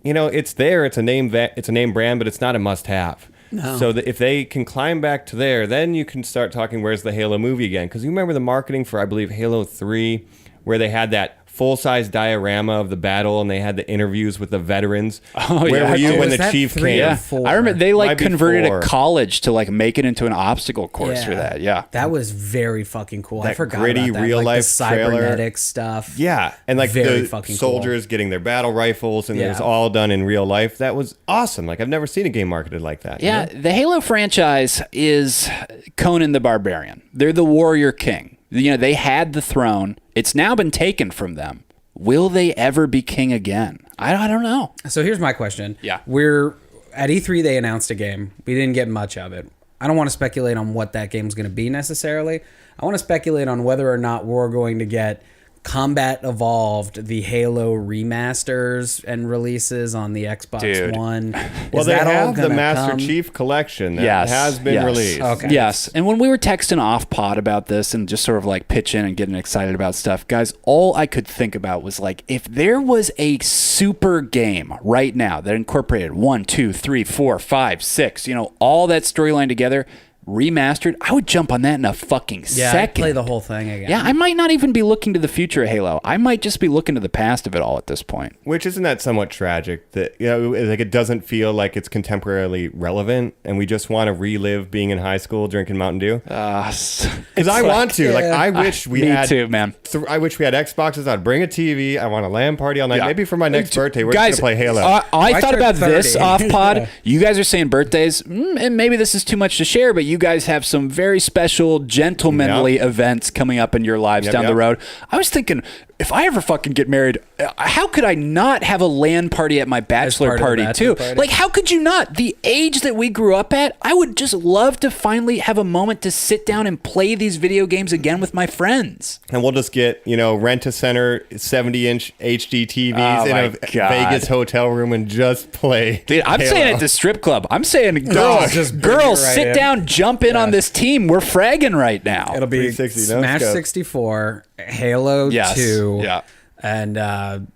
It's there. It's a name brand, but it's not a must-have. No. So if they can climb back to there, then you can start talking where's the Halo movie again? Because you remember the marketing for, I believe, Halo 3, where they had that full-size diorama of the battle and they had the interviews with the veterans. Oh, Where yeah. were you Oh, when was the that chief 3 came? or Yeah, 4? I remember they Might be converted 4. a college to make it into an obstacle course for that. Yeah, That was very fucking cool. I That forgot gritty about that. real like life the cybernetic trailer. stuff. Yeah, and like Very the fucking soldiers getting their battle rifles, and it was Yeah. all done in real life. That was awesome. Like I've never seen a game marketed like that. Yeah, the Halo franchise is Conan the Barbarian. They're the warrior king. They had the throne. It's now been taken from them. Will they ever be king again? I don't know. So here's my question. Yeah. We're at E3. They announced a game. We didn't get much of it. I don't want to speculate on what that game's going to be necessarily. I want to speculate on whether or not we're going to get Combat Evolved, the Halo remasters and releases on the Xbox Dude. One. Well, Is they that all have the gonna Master come? Chief Collection that Yes, has been yes. released. Okay. Yes. And when we were texting off pod about this and just sort of like pitching and getting excited about stuff, guys, all I could think about was like, if there was a super game right now that incorporated 1, 2, 3, 4, 5, 6, all that storyline together, remastered, I would jump on that in a fucking Yeah, I'd second. play the whole thing again. Yeah, I might not even be looking to the future of Halo. I might just be looking to the past of it all at this point. Which isn't that somewhat tragic that like it doesn't feel like it's contemporarily relevant, and we just want to relive being in high school drinking Mountain Dew. Because I want to. Like I wish we me had. too, man. I wish we had Xboxes. I'd bring a TV. I want a LAN party all night. Yeah. Maybe for my next birthday, we're Guys, just gonna play Halo. I thought turned about this 30. off pod. You guys are saying birthdays, and maybe this is too much to share, but you guys have some very special gentlemanly events coming up in your lives down the road. I was thinking, if I ever fucking get married, how could I not have a LAN party at my bachelor part of the party bachelor too? party? Like, how could you not? The age that we grew up at, I would just love to finally have a moment to sit down and play these video games again with my friends. And we'll just get, rent-a-center 70-inch HD TVs Oh in my a God. Vegas hotel room and just play. Dude, I'm Halo. saying at the strip club. I'm saying, girls, just bring it right sit in. down, jump in on this team. We're fragging right now. It'll be 360 no Smash scope. 64, Halo Yes. 2. Yeah. and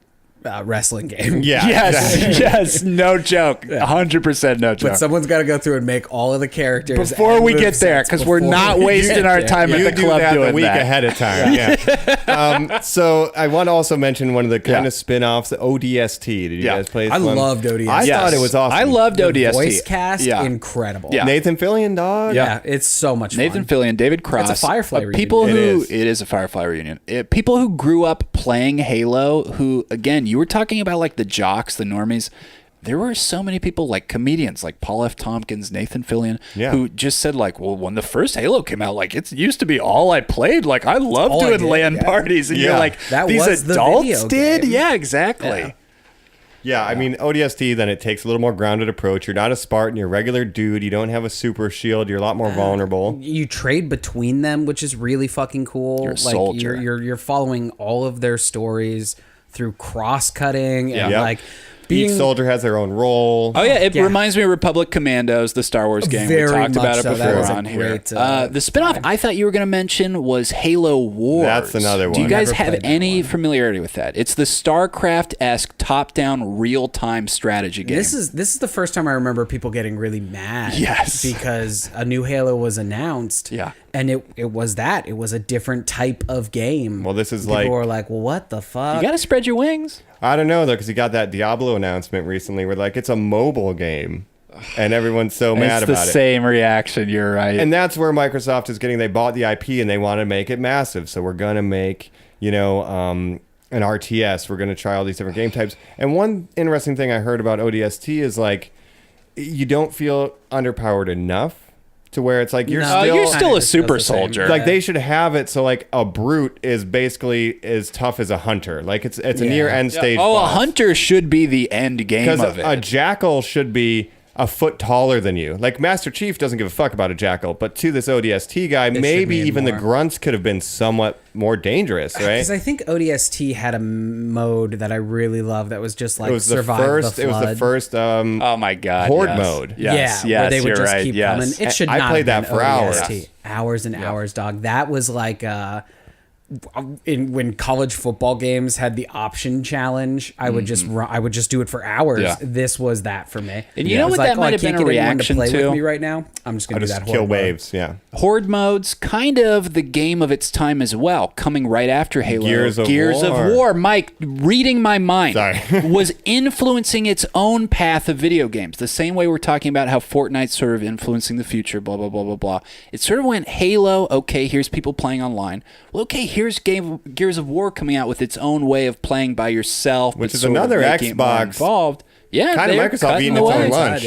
wrestling game. Yeah. Yes, no joke. 100% no joke. But someone's got to go through and make all of the characters Before and we get movesets there, because we're before not we wasting get our there. time You at the do club that doing a week that. ahead of time. Yeah. So I want to also mention one of the kind of spin-offs, the ODST. Did you guys play this I one? loved ODST. I thought it was awesome. I loved The ODST. voice cast, Yeah. incredible. Yeah. Nathan Fillion, dog. Yeah, it's so much Nathan fun. Fillion, David Cross. It's a Firefly reunion. People It who is. it is a Firefly reunion. People who grew up playing Halo, who again, you were talking about like the jocks, the normies. There were so many people like comedians like Paul F. Tompkins, Nathan Fillion, who just said like, well, when the first Halo came out, like it used to be all I played. Like I love all I doing did, LAN parties, and you're like, That these was the adults video did, game. yeah, exactly. Yeah, I mean, ODST, then it takes a little more grounded approach. You're not a Spartan. You're a regular dude. You don't have a super shield. You're a lot more vulnerable. You trade between them, which is really fucking cool. You're a soldier. You're following all of their stories through cross-cutting and Yep. like Each being soldier has their own role. Oh yeah, it Yeah. reminds me of Republic Commandos, the Star Wars game. Very we talked much about it so. before That was a on here. great, The spinoff I thought you were going to mention was Halo Wars. That's another Do you one. guys Never have played that any one. familiarity with that? It's the StarCraft-esque top-down real-time strategy game. This is the first time I remember people getting really mad. Yes. Because a new Halo was announced. Yeah. And it was that. It was a different type of game. Well, this is people like- were like, well, what the fuck? you got to spread your wings. I don't know, though, because you got that Diablo announcement recently where, like, it's a mobile game. And everyone's so mad it's the about it. same reaction. You're right. And that's where Microsoft is getting. They bought the IP and they want to make it massive. So we're going to make, an RTS. We're going to try all these different game types. And one interesting thing I heard about ODST is, like, you don't feel underpowered enough to where it's like you're No, still... you're still a Does super the same. soldier. Like they should have it so like a brute is basically as tough as a hunter. Like it's a near end stage. Oh, a boss. hunter should be the end game Because of it. a jackal should be a foot taller than you. Like Master Chief doesn't give a fuck about a jackal, but to this ODST guy, should maybe mean even the more. grunts could have been somewhat more dangerous, right? Because I think ODST had a mode that I really loved that was just like It was the survive first. the It was flood. the first. Oh my god! Horde yes. mode. Yes, yeah, where they would you're just right, keep yes. coming. It should I not played have that been for hours. ODST. Hours and hours, dog. That was like when college football games had the option challenge. I would just run, I would just do it for hours. Yeah. This was that for me. And you know It was what that I might have can't been a get anyone reaction to play to? with me right now. I'm just I gonna do just that. kill horde mode. waves. Yeah. Horde mode's kind of the game of its time as well, coming right after Halo. Gears of of War. War. Mike, reading my mind, Sorry. was influencing its own path of video games. The same way we're talking about how Fortnite's sort of influencing the future, blah, blah, blah, blah, blah. It sort of went Halo, okay, here's people playing online. Well, okay, here's Gears of War coming out with its own way of playing by yourself, Which but is sort of another making it more Xbox involved. Yeah, kind of they're Microsoft cutting eating the its own way. lunch.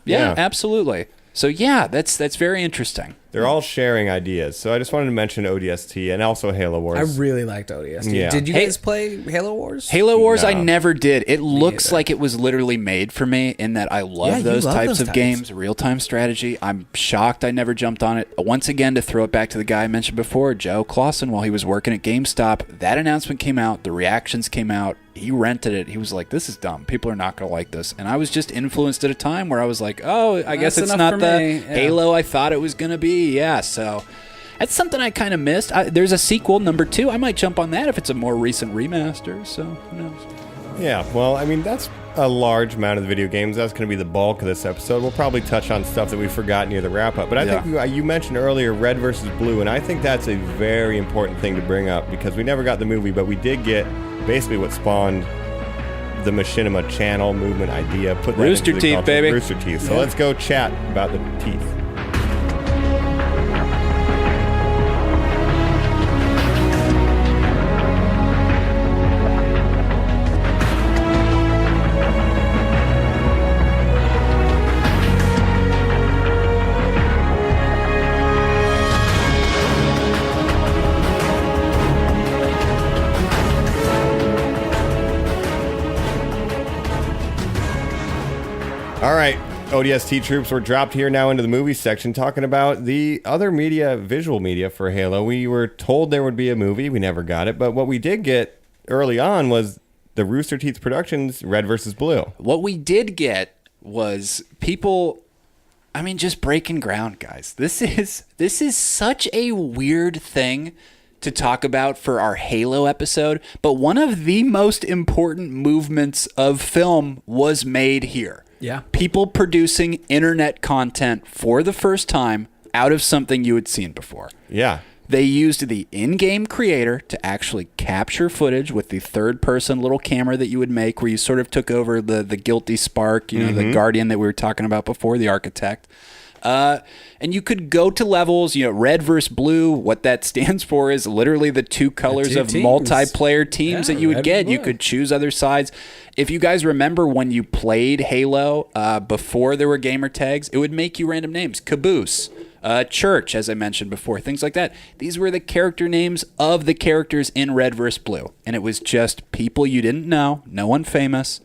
Yeah, absolutely. So yeah, that's very interesting. They're all sharing ideas. So I just wanted to mention ODST and also Halo Wars. I really liked ODST. Yeah. Did you Hey- guys play Halo Wars? Halo Wars, I No. never did. It looks either. like it was literally made for me in that I love Yeah, you those love types those of types. games, real-time strategy. I'm shocked I never jumped on it. Once again, to throw it back to the guy I mentioned before, Joe Clausen, while he was working at GameStop, that announcement came out, the reactions came out, he rented it. He was like, this is dumb. People are not going to like this. And I was just influenced at a time where I was like, oh, I guess That's it's enough not for the me. Yeah. Halo I thought it was going to be. Yeah, so... That's something I kind of missed. There's a sequel, number 2. I might jump on that if it's a more recent remaster, so who knows? Yeah, well, I mean, that's a large amount of the video games. That's going to be the bulk of this episode. We'll probably touch on stuff that we forgot near the wrap-up. But I think you mentioned earlier Red versus Blue, and I think that's a very important thing to bring up because we never got the movie, but we did get basically what spawned the machinima channel movement idea. Put that Rooster into the Teeth, culture. baby. Rooster Teeth. So let's go chat about the teeth. All right, ODST troops were dropped here now into the movie section talking about the other media, visual media for Halo. We were told there would be a movie. We never got it. But what we did get early on was the Rooster Teeth Productions Red versus Blue. What we did get was people, just breaking ground, guys. This is such a weird thing to talk about for our Halo episode, but one of the most important movements of film was made here. Yeah. People producing internet content for the first time out of something you had seen before. Yeah. They used the in-game creator to actually capture footage with the third-person little camera that you would make, where you sort of took over the guilty spark, the guardian that we were talking about before, the architect. And you could go to levels, red versus blue. What that stands for is literally the two colors of teams. multiplayer teams that you would red get. and You blue. could choose other sides. If you guys remember when you played Halo before there were gamer tags, it would make you random names. Caboose. Church, as I mentioned before, things like that. These were the character names of the characters in Red vs. Blue. And it was just people you didn't know, no one famous,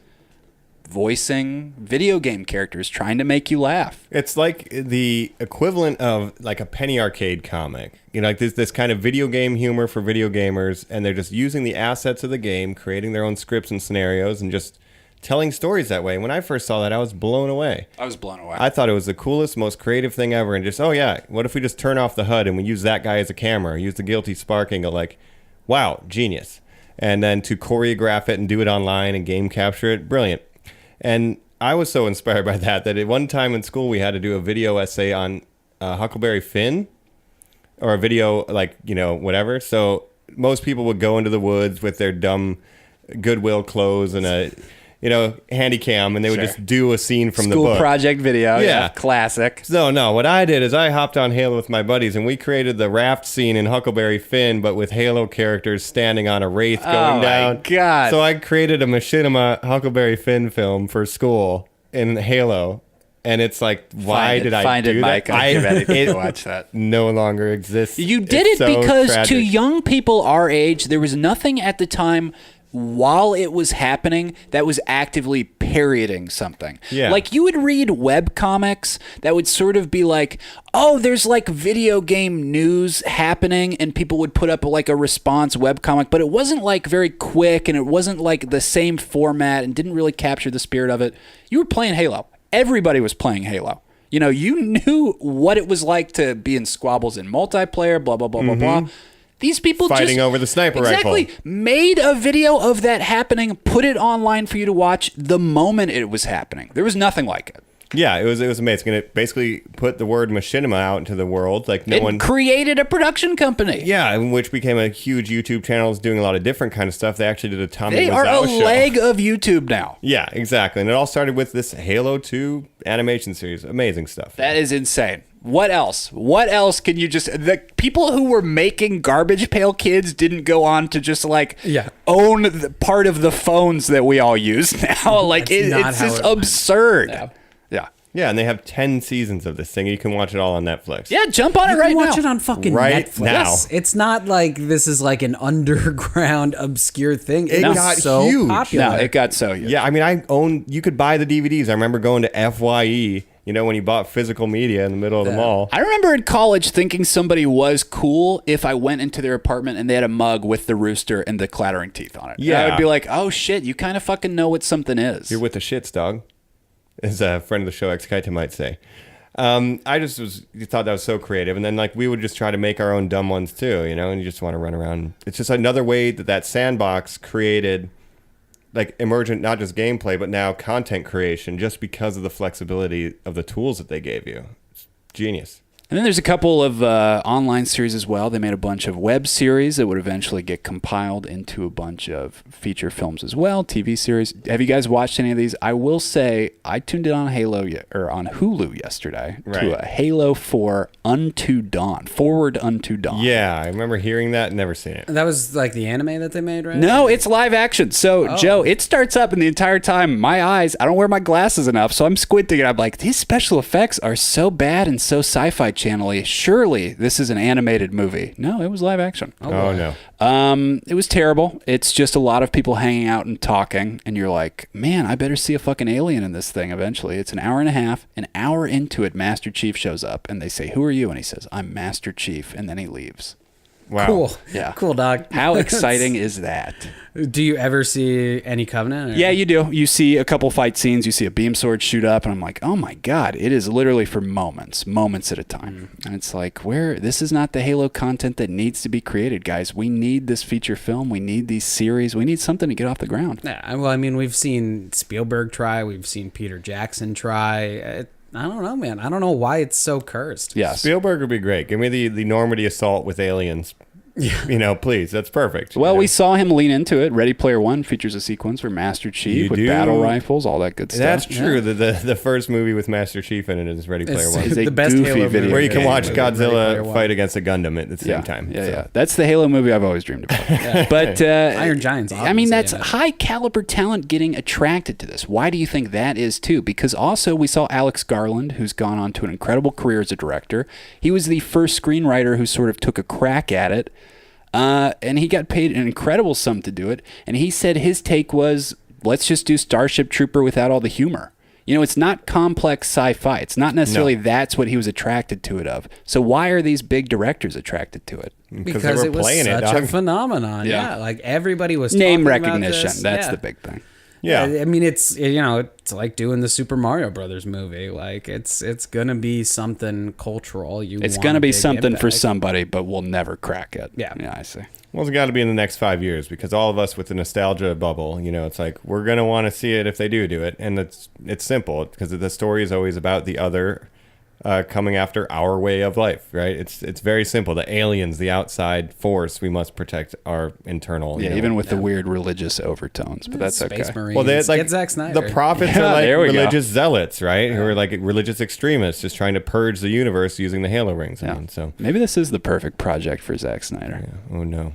voicing video game characters, trying to make you laugh. It's like the equivalent of like a penny arcade comic. Like this kind of video game humor for video gamers, and they're just using the assets of the game, creating their own scripts and scenarios, and just telling stories that way. When I first saw that, I was blown away. I was blown away. I thought it was the coolest, most creative thing ever. And just, what if we just turn off the HUD and we use that guy as a camera, use the guilty spark angle, like, wow, genius. And then to choreograph it and do it online and game capture it, brilliant. And I was so inspired by that at one time in school we had to do a video essay on Huckleberry Finn, or a video whatever. So most people would go into the woods with their dumb Goodwill clothes and a handy cam, and they would just do a scene from the book. School project video. Yeah. Classic. No, what I did is I hopped on Halo with my buddies, and we created the raft scene in Huckleberry Finn, but with Halo characters standing on a wraith going down. Oh, my God. So I created a Machinima Huckleberry Finn film for school in Halo, and it's like, why did I do that? Mike. I'm ready to watch that. No longer exists. You did It's it so because tragic. to young people our age, there was nothing at the time while it was happening that was actively parodying something. Yeah. Like you would read web comics that would sort of be like, oh, there's like video game news happening, and people would put up like a response web comic, but it wasn't like very quick, and it wasn't like the same format, and didn't really capture the spirit of it. You were playing Halo. Everybody was playing Halo. You knew what it was like to be in squabbles in multiplayer, blah, blah, blah, blah, blah. These people Fighting over the sniper rifle. Made a video of that happening, put it online for you to watch the moment it was happening. There was nothing like it. Yeah, it was amazing. And it basically put the word machinima out into the world. Like It created a production company. Yeah, which became a huge YouTube channel, doing a lot of different kind of stuff. They actually did a Tommy They are Wiseau a show. leg of YouTube now. Yeah, exactly. And it all started with this Halo 2 animation series. Amazing stuff. That is insane. What else? What else can you just... The people who were making Garbage Pail Kids didn't go on to just own the part of the phones that we all use now. Like it's just absurd. Yeah. Yeah, and they have 10 seasons of this thing. You can watch it all on Netflix. Yeah, jump on it You right can now. watch it on fucking Right Netflix. now. Yes, it's not like this is like an underground obscure thing. It was got so huge. popular. No, it got so huge. Yeah, I mean, you could buy the DVDs. I remember going to FYE, when you bought physical media in the middle of the mall. I remember in college thinking somebody was cool if I went into their apartment and they had a mug with the rooster and the clattering teeth on it. Yeah. And I would be like, oh shit, you kind of fucking know what something is. You're with the shits, dog, as a friend of the show, Ex-Kaita, might say. I just thought that was so creative. And then we would just try to make our own dumb ones too, and you just want to run around. It's just another way that sandbox created emergent, not just gameplay, but now content creation, just because of the flexibility of the tools that they gave you. It's genius. And then there's a couple of online series as well. They made a bunch of web series that would eventually get compiled into a bunch of feature films as well, TV series. Have you guys watched any of these? I will say I tuned in on on Hulu yesterday to a Halo 4 Unto Dawn, Forward Unto Dawn. Yeah, I remember hearing that, never seen it. That was like the anime that they made, right? No, it's live action. So, Joe, it starts up, and the entire time, my eyes, I don't wear my glasses enough, so I'm squinting, and I'm like, these special effects are so bad and so sci-fi channel-y. Surely this is an animated movie. No, it was live action. Oh no. It was terrible. It's just a lot of people hanging out and talking, and you're like, man, I better see a fucking alien in this thing eventually. It's an hour and a half. An hour into it, Master Chief shows up, and they say, who are you? And he says, I'm Master Chief, and then he leaves. Wow. Cool. Yeah. Cool, dog. How exciting is that? Do you ever see any Covenant? Or? Yeah, you do. You see a couple fight scenes. You see a beam sword shoot up, and I'm like, oh my god! It is literally for moments at a time. And it's like, this is not the Halo content that needs to be created, guys. We need this feature film. We need these series. We need something to get off the ground. Yeah. Well, I mean, we've seen Spielberg try. We've seen Peter Jackson try. I don't know, man. I don't know why it's so cursed. Yes. Spielberg would be great. Give me the Normandy assault with aliens. Please. That's perfect. Well, we saw him lean into it. Ready Player One features a sequence where Master Chief with battle rifles, all that good stuff. That's true. Yeah. The first movie with Master Chief in it is Ready Player One. It's the a best goofy Halo video where you can watch Ready Godzilla Player fight against a Gundam at the same time. Yeah. That's the Halo movie I've always dreamed about. But Iron Giant's I mean, that's obviously high caliber talent getting attracted to this. Why do you think that is too? Because also we saw Alex Garland, who's gone on to an incredible career as a director. He was the first screenwriter who sort of took a crack at it. And he got paid an incredible sum to do it. And he said his take was, let's just do Starship Trooper without all the humor. It's not complex sci-fi. It's not necessarily that's what he was attracted to it of. So why are these big directors attracted to it? Because it was such a phenomenon. Yeah. Like everybody was name talking recognition. About this. That's the big thing. Yeah. I mean, it's it's like doing the Super Mario Brothers movie. Like it's gonna be something cultural. It's gonna be something for somebody, but we'll never crack it. Yeah, I see. Well, it's got to be in the next 5 years because all of us with the nostalgia bubble, it's like we're gonna want to see it if they do it, and it's simple because the story is always about the other coming after our way of life, right? It's very simple. The aliens, the outside force, we must protect our internal. Even with the weird religious overtones, but that's Space okay. Marines. Well, they like Get Zack Snyder. the prophets are like religious go. zealots, right? Who are like religious extremists, just trying to purge the universe using the Halo rings. I mean, so maybe this is the perfect project for Zack Snyder. Yeah. Oh no.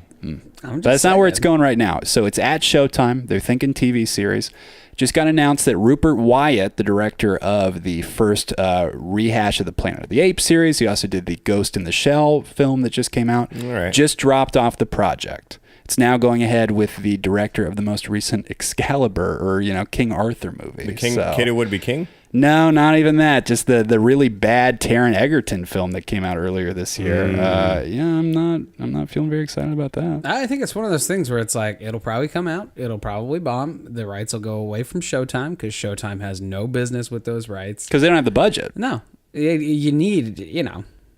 But that's not where it's going right now. So it's at Showtime. They're thinking TV series. Just got announced that Rupert Wyatt, the director of the first rehash of the Planet of the Apes series, he also did the Ghost in the Shell film that just came out, just dropped off the project. It's now going ahead with the director of the most recent Excalibur or King Arthur movie. The kid who would be king? No, not even that. Just the really bad Taron Egerton film that came out earlier this year. I'm not feeling very excited about that. I think it's one of those things where it's like it'll probably come out, it'll probably bomb. The rights will go away from Showtime because Showtime has no business with those rights because they don't have the budget. No, you need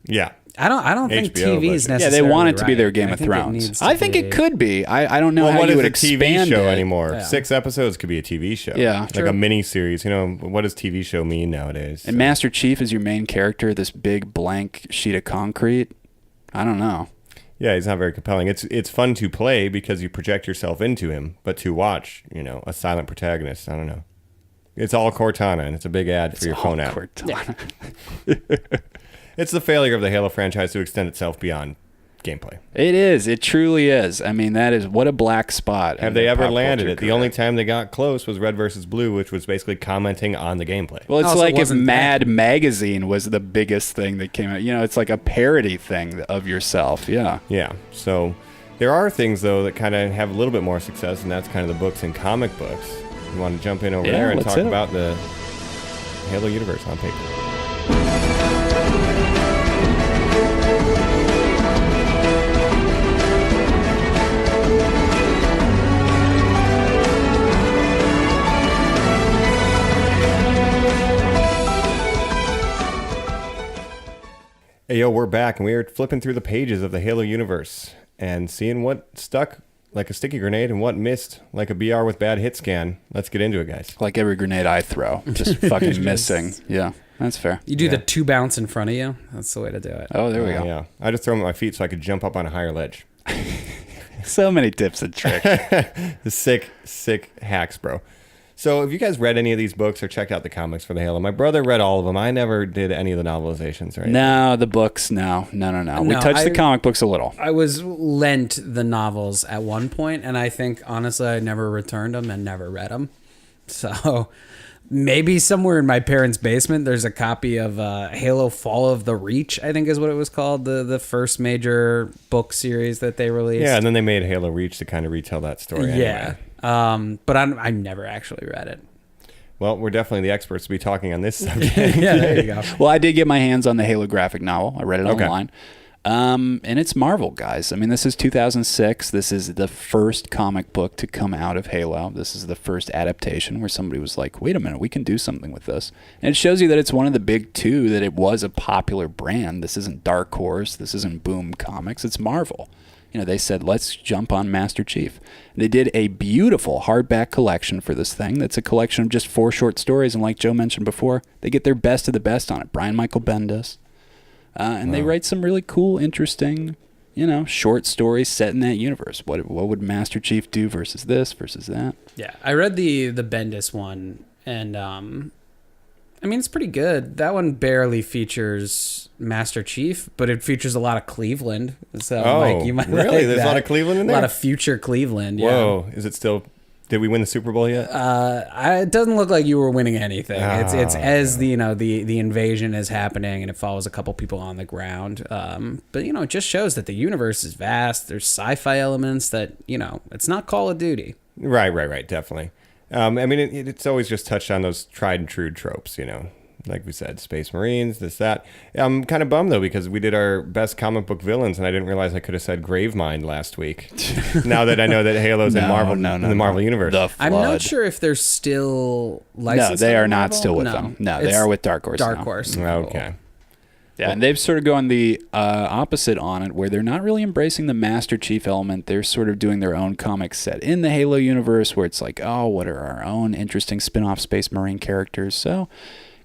Yeah. I don't think HBO TV is budget. necessarily Yeah, they want it to be right. their Game of Thrones. I think be. it could be. I don't know how what you is would a TV expand show it anymore? Yeah. 6 episodes could be a TV show. Yeah, like true. a mini series. What does TV show mean nowadays? And Master Chief is your main character, this big blank sheet of concrete. I don't know. Yeah, he's not very compelling. It's fun to play because you project yourself into him, but to watch, a silent protagonist, I don't know. It's all Cortana, and it's a big ad for your phone app. Cortana. It's the failure of the Halo franchise to extend itself beyond gameplay. It is. It truly is. I mean, that is what a black spot. Have they ever landed it? The only time they got close was Red vs. Blue, which was basically commenting on the gameplay. Well, it's Also, like if wasn't Mad Magazine was the biggest thing that came out. It's like a parody thing of yourself. Yeah. Yeah. So there are things, though, that kind of have a little bit more success, and that's kind of the books and comic books. You want to jump in over there and talk about the Halo universe on paper? Hey, yo, we're back, and we are flipping through the pages of the Halo universe and seeing what stuck like a sticky grenade and what missed like a BR with bad hit scan. Let's get into it, guys. Like every grenade I throw, just fucking missing. Yeah, that's fair. You do the 2 bounce in front of you. That's the way to do it. Oh, there we go. Yeah, I just throw them at my feet so I could jump up on a higher ledge. So many tips and tricks. The sick hacks, bro. So have you guys read any of these books or checked out the comics for the Halo? My brother read all of them. I never did any of the novelizations, right? No, the books, no. We touched the comic books a little. I was lent the novels at one point, and I think, honestly, I never returned them and never read them. So maybe somewhere in my parents' basement, there's a copy of Halo Fall of the Reach, I think is what it was called, the first major book series that they released. Yeah, and then they made Halo Reach to kind of retell that story. Yeah. Anyway. But I never actually read it. Well, we're definitely the experts to be talking on this subject. Yeah, there you go. Well, I did get my hands on the Halo graphic novel. I read it online. And it's Marvel, guys. I mean, this is 2006. This is the first comic book to come out of Halo. This is the first adaptation where somebody was like, wait a minute, we can do something with this. And it shows you that it's one of the big two, that it was a popular brand. This isn't Dark Horse. This isn't Boom Comics. It's Marvel. You know, they said, let's jump on Master Chief. They did a beautiful hardback collection for this thing. That's a collection of just 4 short stories. And like Joe mentioned before, they get their best of the best on it. Brian Michael Bendis. And they write some really cool, interesting, short stories set in that universe. What would Master Chief do versus this, versus that? Yeah, I read the Bendis one, and I mean, it's pretty good. That one barely features Master Chief, but it features a lot of Cleveland. So, Mike, you might really? like There's that. a lot of Cleveland in there? A lot of future Cleveland, yeah. Whoa, is it still... Did we win the Super Bowl yet? It doesn't look like you were winning anything. It's as the invasion is happening, and it follows a couple people on the ground. But it just shows that the universe is vast. There's sci-fi elements that it's not Call of Duty. Right, definitely. I mean, it's always just touched on those tried and true tropes, like we said, Space Marines, this, that. I'm kind of bummed, though, because we did our best comic book villains, and I didn't realize I could have said Gravemind last week. Now that I know that Halo's in Marvel, in the Marvel Universe. I'm not sure if they're still licensed. No, they are Marvel. not still with them. No, they are with Dark Horse. Dark Horse. Okay. Yeah, and they've sort of gone the opposite on it, where they're not really embracing the Master Chief element. They're sort of doing their own comic set in the Halo universe, where it's like, oh, what are our own interesting spin-off Space Marine characters? So...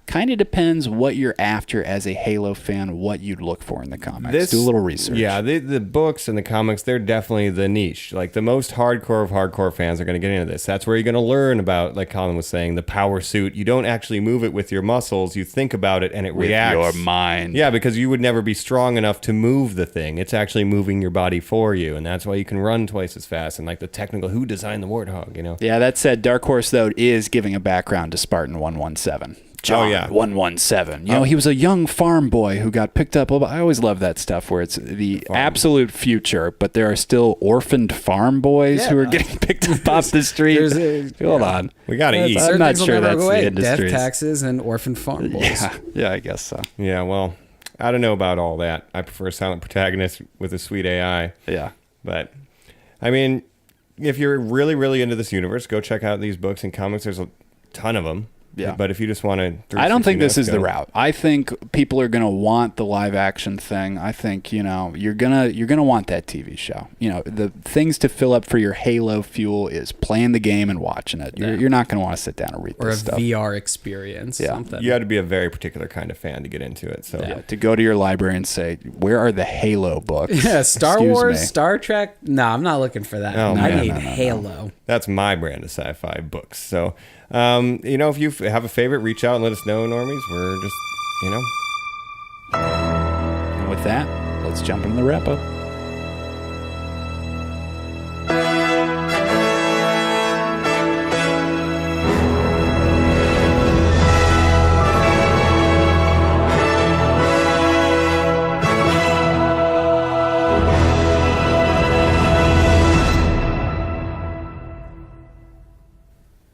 kind of depends what you're after as a Halo fan, what you'd look for in the comics. Do a little research. Yeah, the books and the comics, they're definitely the niche. Like, the most hardcore of hardcore fans are going to get into this. That's where you're going to learn about, like Colin was saying, the power suit. You don't actually move it with your muscles. You think about it, and it reacts. With your mind. Yeah, because you would never be strong enough to move the thing. It's actually moving your body for you, and that's why you can run twice as fast. And, like, the technical, who designed the Warthog, Yeah, that said, Dark Horse, though, is giving a background to Spartan 117. John 117. He was a young farm boy who got picked up. I always love that stuff where it's the absolute future, but there are still orphaned farm boys who are getting picked up off the street. Hold on. We got to eat. I'm not sure that's the industry. Death, taxes, and orphaned farm boys. Yeah, I guess so. Yeah, well, I don't know about all that. I prefer silent protagonists with a sweet AI. Yeah. But, I mean, if you're really, really into this universe, go check out these books and comics. There's a ton of them. Yeah. But if you just want to... I don't think this is the route. I think people are going to want the live action thing. I think, you're going to want that TV show. The things to fill up for your Halo fuel is playing the game and watching it. You're not going to want to sit down and read this stuff. Or a VR experience. Yeah. Something. You had to be a very particular kind of fan to get into it. So to go to your library and say, where are the Halo books? Yeah, Star Excuse Wars, me. Star Trek. No, I'm not looking for that. Oh, I man. need Halo. That's my brand of sci-fi books. So, if you have a favorite, reach out and let us know, Normies. We're just, And with that, let's jump into the wrap-up.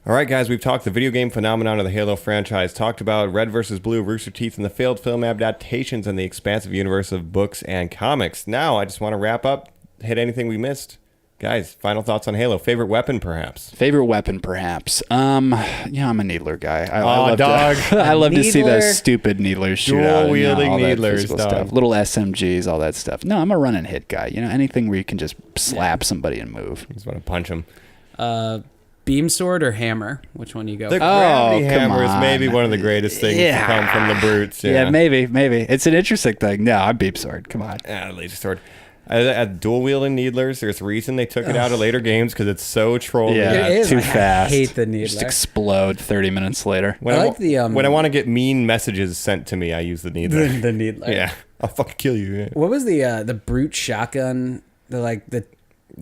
All right, guys, we've talked the video game phenomenon of the Halo franchise, talked about Red vs. Blue, Rooster Teeth, and the failed film adaptations and the expansive universe of books and comics. Now, I just want to wrap up, hit anything we missed. Guys, final thoughts on Halo. Favorite weapon, perhaps? Favorite weapon, perhaps. I'm a needler guy. I love dog. I love to see Needler. those stupid needlers shoot out. Dual-wielding all that needlers, physical dog. stuff. Little SMGs, all that stuff. No, I'm a run and hit guy. Anything where you can just slap somebody and move. I just want to punch him. Beam sword or hammer? Which one do you go The for? gravity come hammer is on. maybe one of the greatest things to come from the brutes. Yeah, maybe. It's an interesting thing. No, I'm beam sword. Come on. Laser sword. At dual-wielding needlers, there's a reason they took it out of later games because it's so trolly. Yeah, It is. too I fast. hate the needler. Just explode 30 minutes later. When I like the, when I want to get mean messages sent to me, I use the needler. the needler. Yeah, I'll fucking kill you. Yeah. What was the brute shotgun? The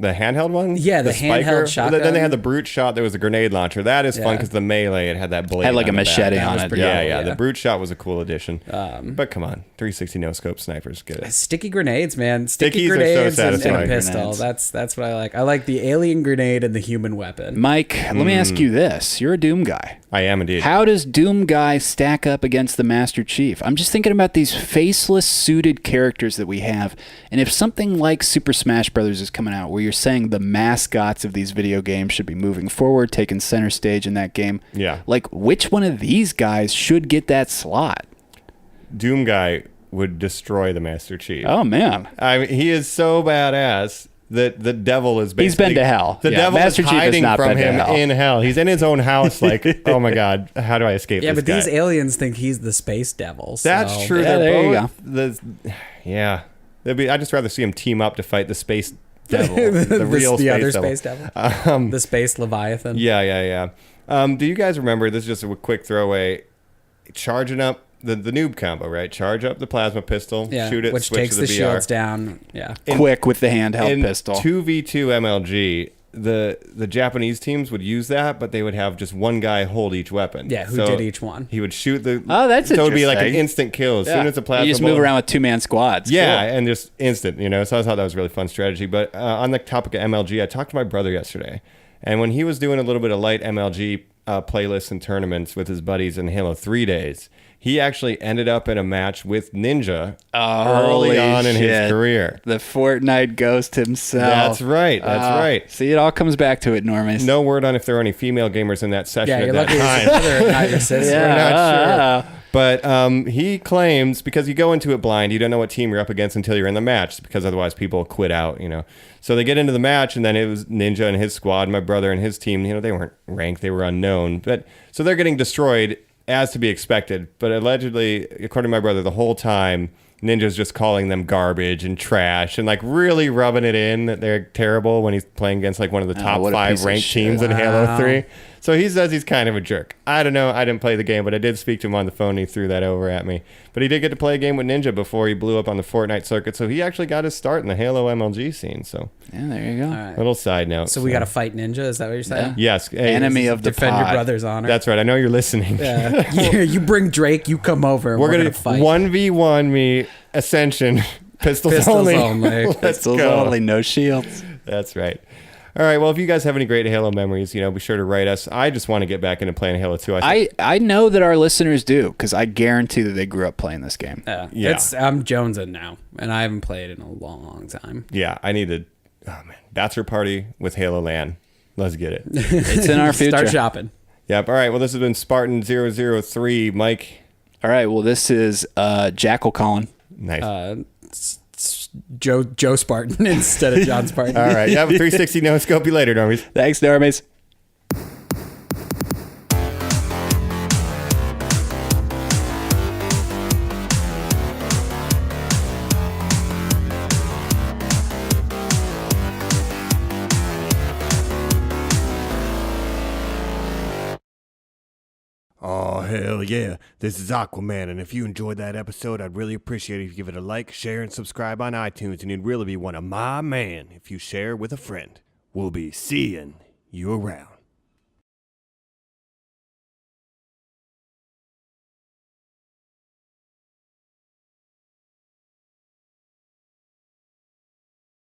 the handheld one? Yeah, the handheld spiker? shotgun. Then they had the brute shot. There was a grenade launcher. That is fun Yeah. because the melee, it had that blade. Had like on a the back. machete That on was it. pretty Yeah, cool, yeah. yeah. The brute shot was a cool addition. But come on, 360 no scope snipers, get it. Sticky grenades, man. Sticky Stickies are so grenades and satisfying. a pistol. Grenades. That's what I like. I like the alien grenade and the human weapon. Mike, let me ask you this. You're a Doom guy. I am indeed. How does Doom Guy stack up against the Master Chief? I'm just thinking about these faceless, suited characters that we have, and if something like Super Smash Brothers is coming out, where you're saying the mascots of these video games should be moving forward, taking center stage in that game, Yeah. like which one of these guys should get that slot? Doom Guy would destroy the Master Chief. Oh man, I mean, he is so badass that the devil is basically... He's been to hell. The Yeah, devil Master is Chief has hiding not from been to him hell. in hell. He's in his own house like, oh my God, how do I escape Yeah, this but guy? these aliens think he's the space devil. So. That's true. Yeah, They're there you both yeah. I'd just rather see him team up to fight the space devil, the real the space other devil. space devil, the space leviathan. Yeah. Do you guys remember? This is just a quick throwaway. Charging up the noob combo, right? Charge up the plasma pistol, Yeah, shoot it, which switch takes to the VR. shields down. Yeah, quick with the handheld In pistol. 2v2 MLG, the Japanese teams would use that, but they would have just one guy hold each weapon. Yeah, who So did each one. He would shoot the... Oh, that's So it would be like an interesting. instant kill. As soon as the plasma you just move bullet- around with two-man squads. Yeah, Cool. and just instant, So I thought that was a really fun strategy. But on the topic of MLG, I talked to my brother yesterday, and when he was doing a little bit of light MLG playlists and tournaments with his buddies in Halo 3 days, he actually ended up in a match with Ninja early Holy on in his shit. career. The Fortnite ghost himself. That's right. Right. See, it all comes back to it, Normies. No word on if there are any female gamers in that session yeah. at You're that lucky time. it's your brother, not your sister. Yeah. We're not sure. But he claims, because you go into it blind, you don't know what team you're up against until you're in the match, because otherwise people quit out, So they get into the match, and then it was Ninja and his squad, my brother and his team. They weren't ranked, they were unknown. But so they're getting destroyed, as to be expected. But allegedly, according to my brother, the whole time, Ninja's just calling them garbage and trash and like really rubbing it in that they're terrible when he's playing against like one of the top what a 5 piece of ranked shit. teams in Halo 3. So he says he's kind of a jerk. I don't know. I didn't play the game, but I did speak to him on the phone and he threw that over at me. But he did get to play a game with Ninja before he blew up on the Fortnite circuit. So he actually got his start in the Halo MLG scene. So Yeah, there you go. All right. little side note. So we got to fight Ninja. Is that what you're saying? Yes. Hey, Enemy of the Defend pod. your brother's honor. That's right. I know you're listening. Yeah. you bring Drake. You come over. And We're we're gonna fight. 1v1 me Ascension. Pistols Pistols only. only. Let's Pistols go. only, no shields. That's right. All right. Well, if you guys have any great Halo memories, be sure to write us. I just want to get back into playing Halo 2. I know that our listeners do, because I guarantee that they grew up playing this game. Yeah. I'm jonesing now, and I haven't played in a long time. Yeah, I need to. Oh man, bachelor party with Halo LAN. Let's get it. It's in our future. Start shopping. Yep. All right. Well, this has been Spartan 003. Mike. All right, well, this is Jackal Colin. Nice. Joe Spartan instead of John Spartan. All right. You have a 360 no scope. You later, Normies. Thanks, Normies. Oh, hell yeah. This is Aquaman, and if you enjoyed that episode, I'd really appreciate it if you give it a like, share, and subscribe on iTunes, and you'd really be one of my man if you share with a friend. We'll be seeing you around.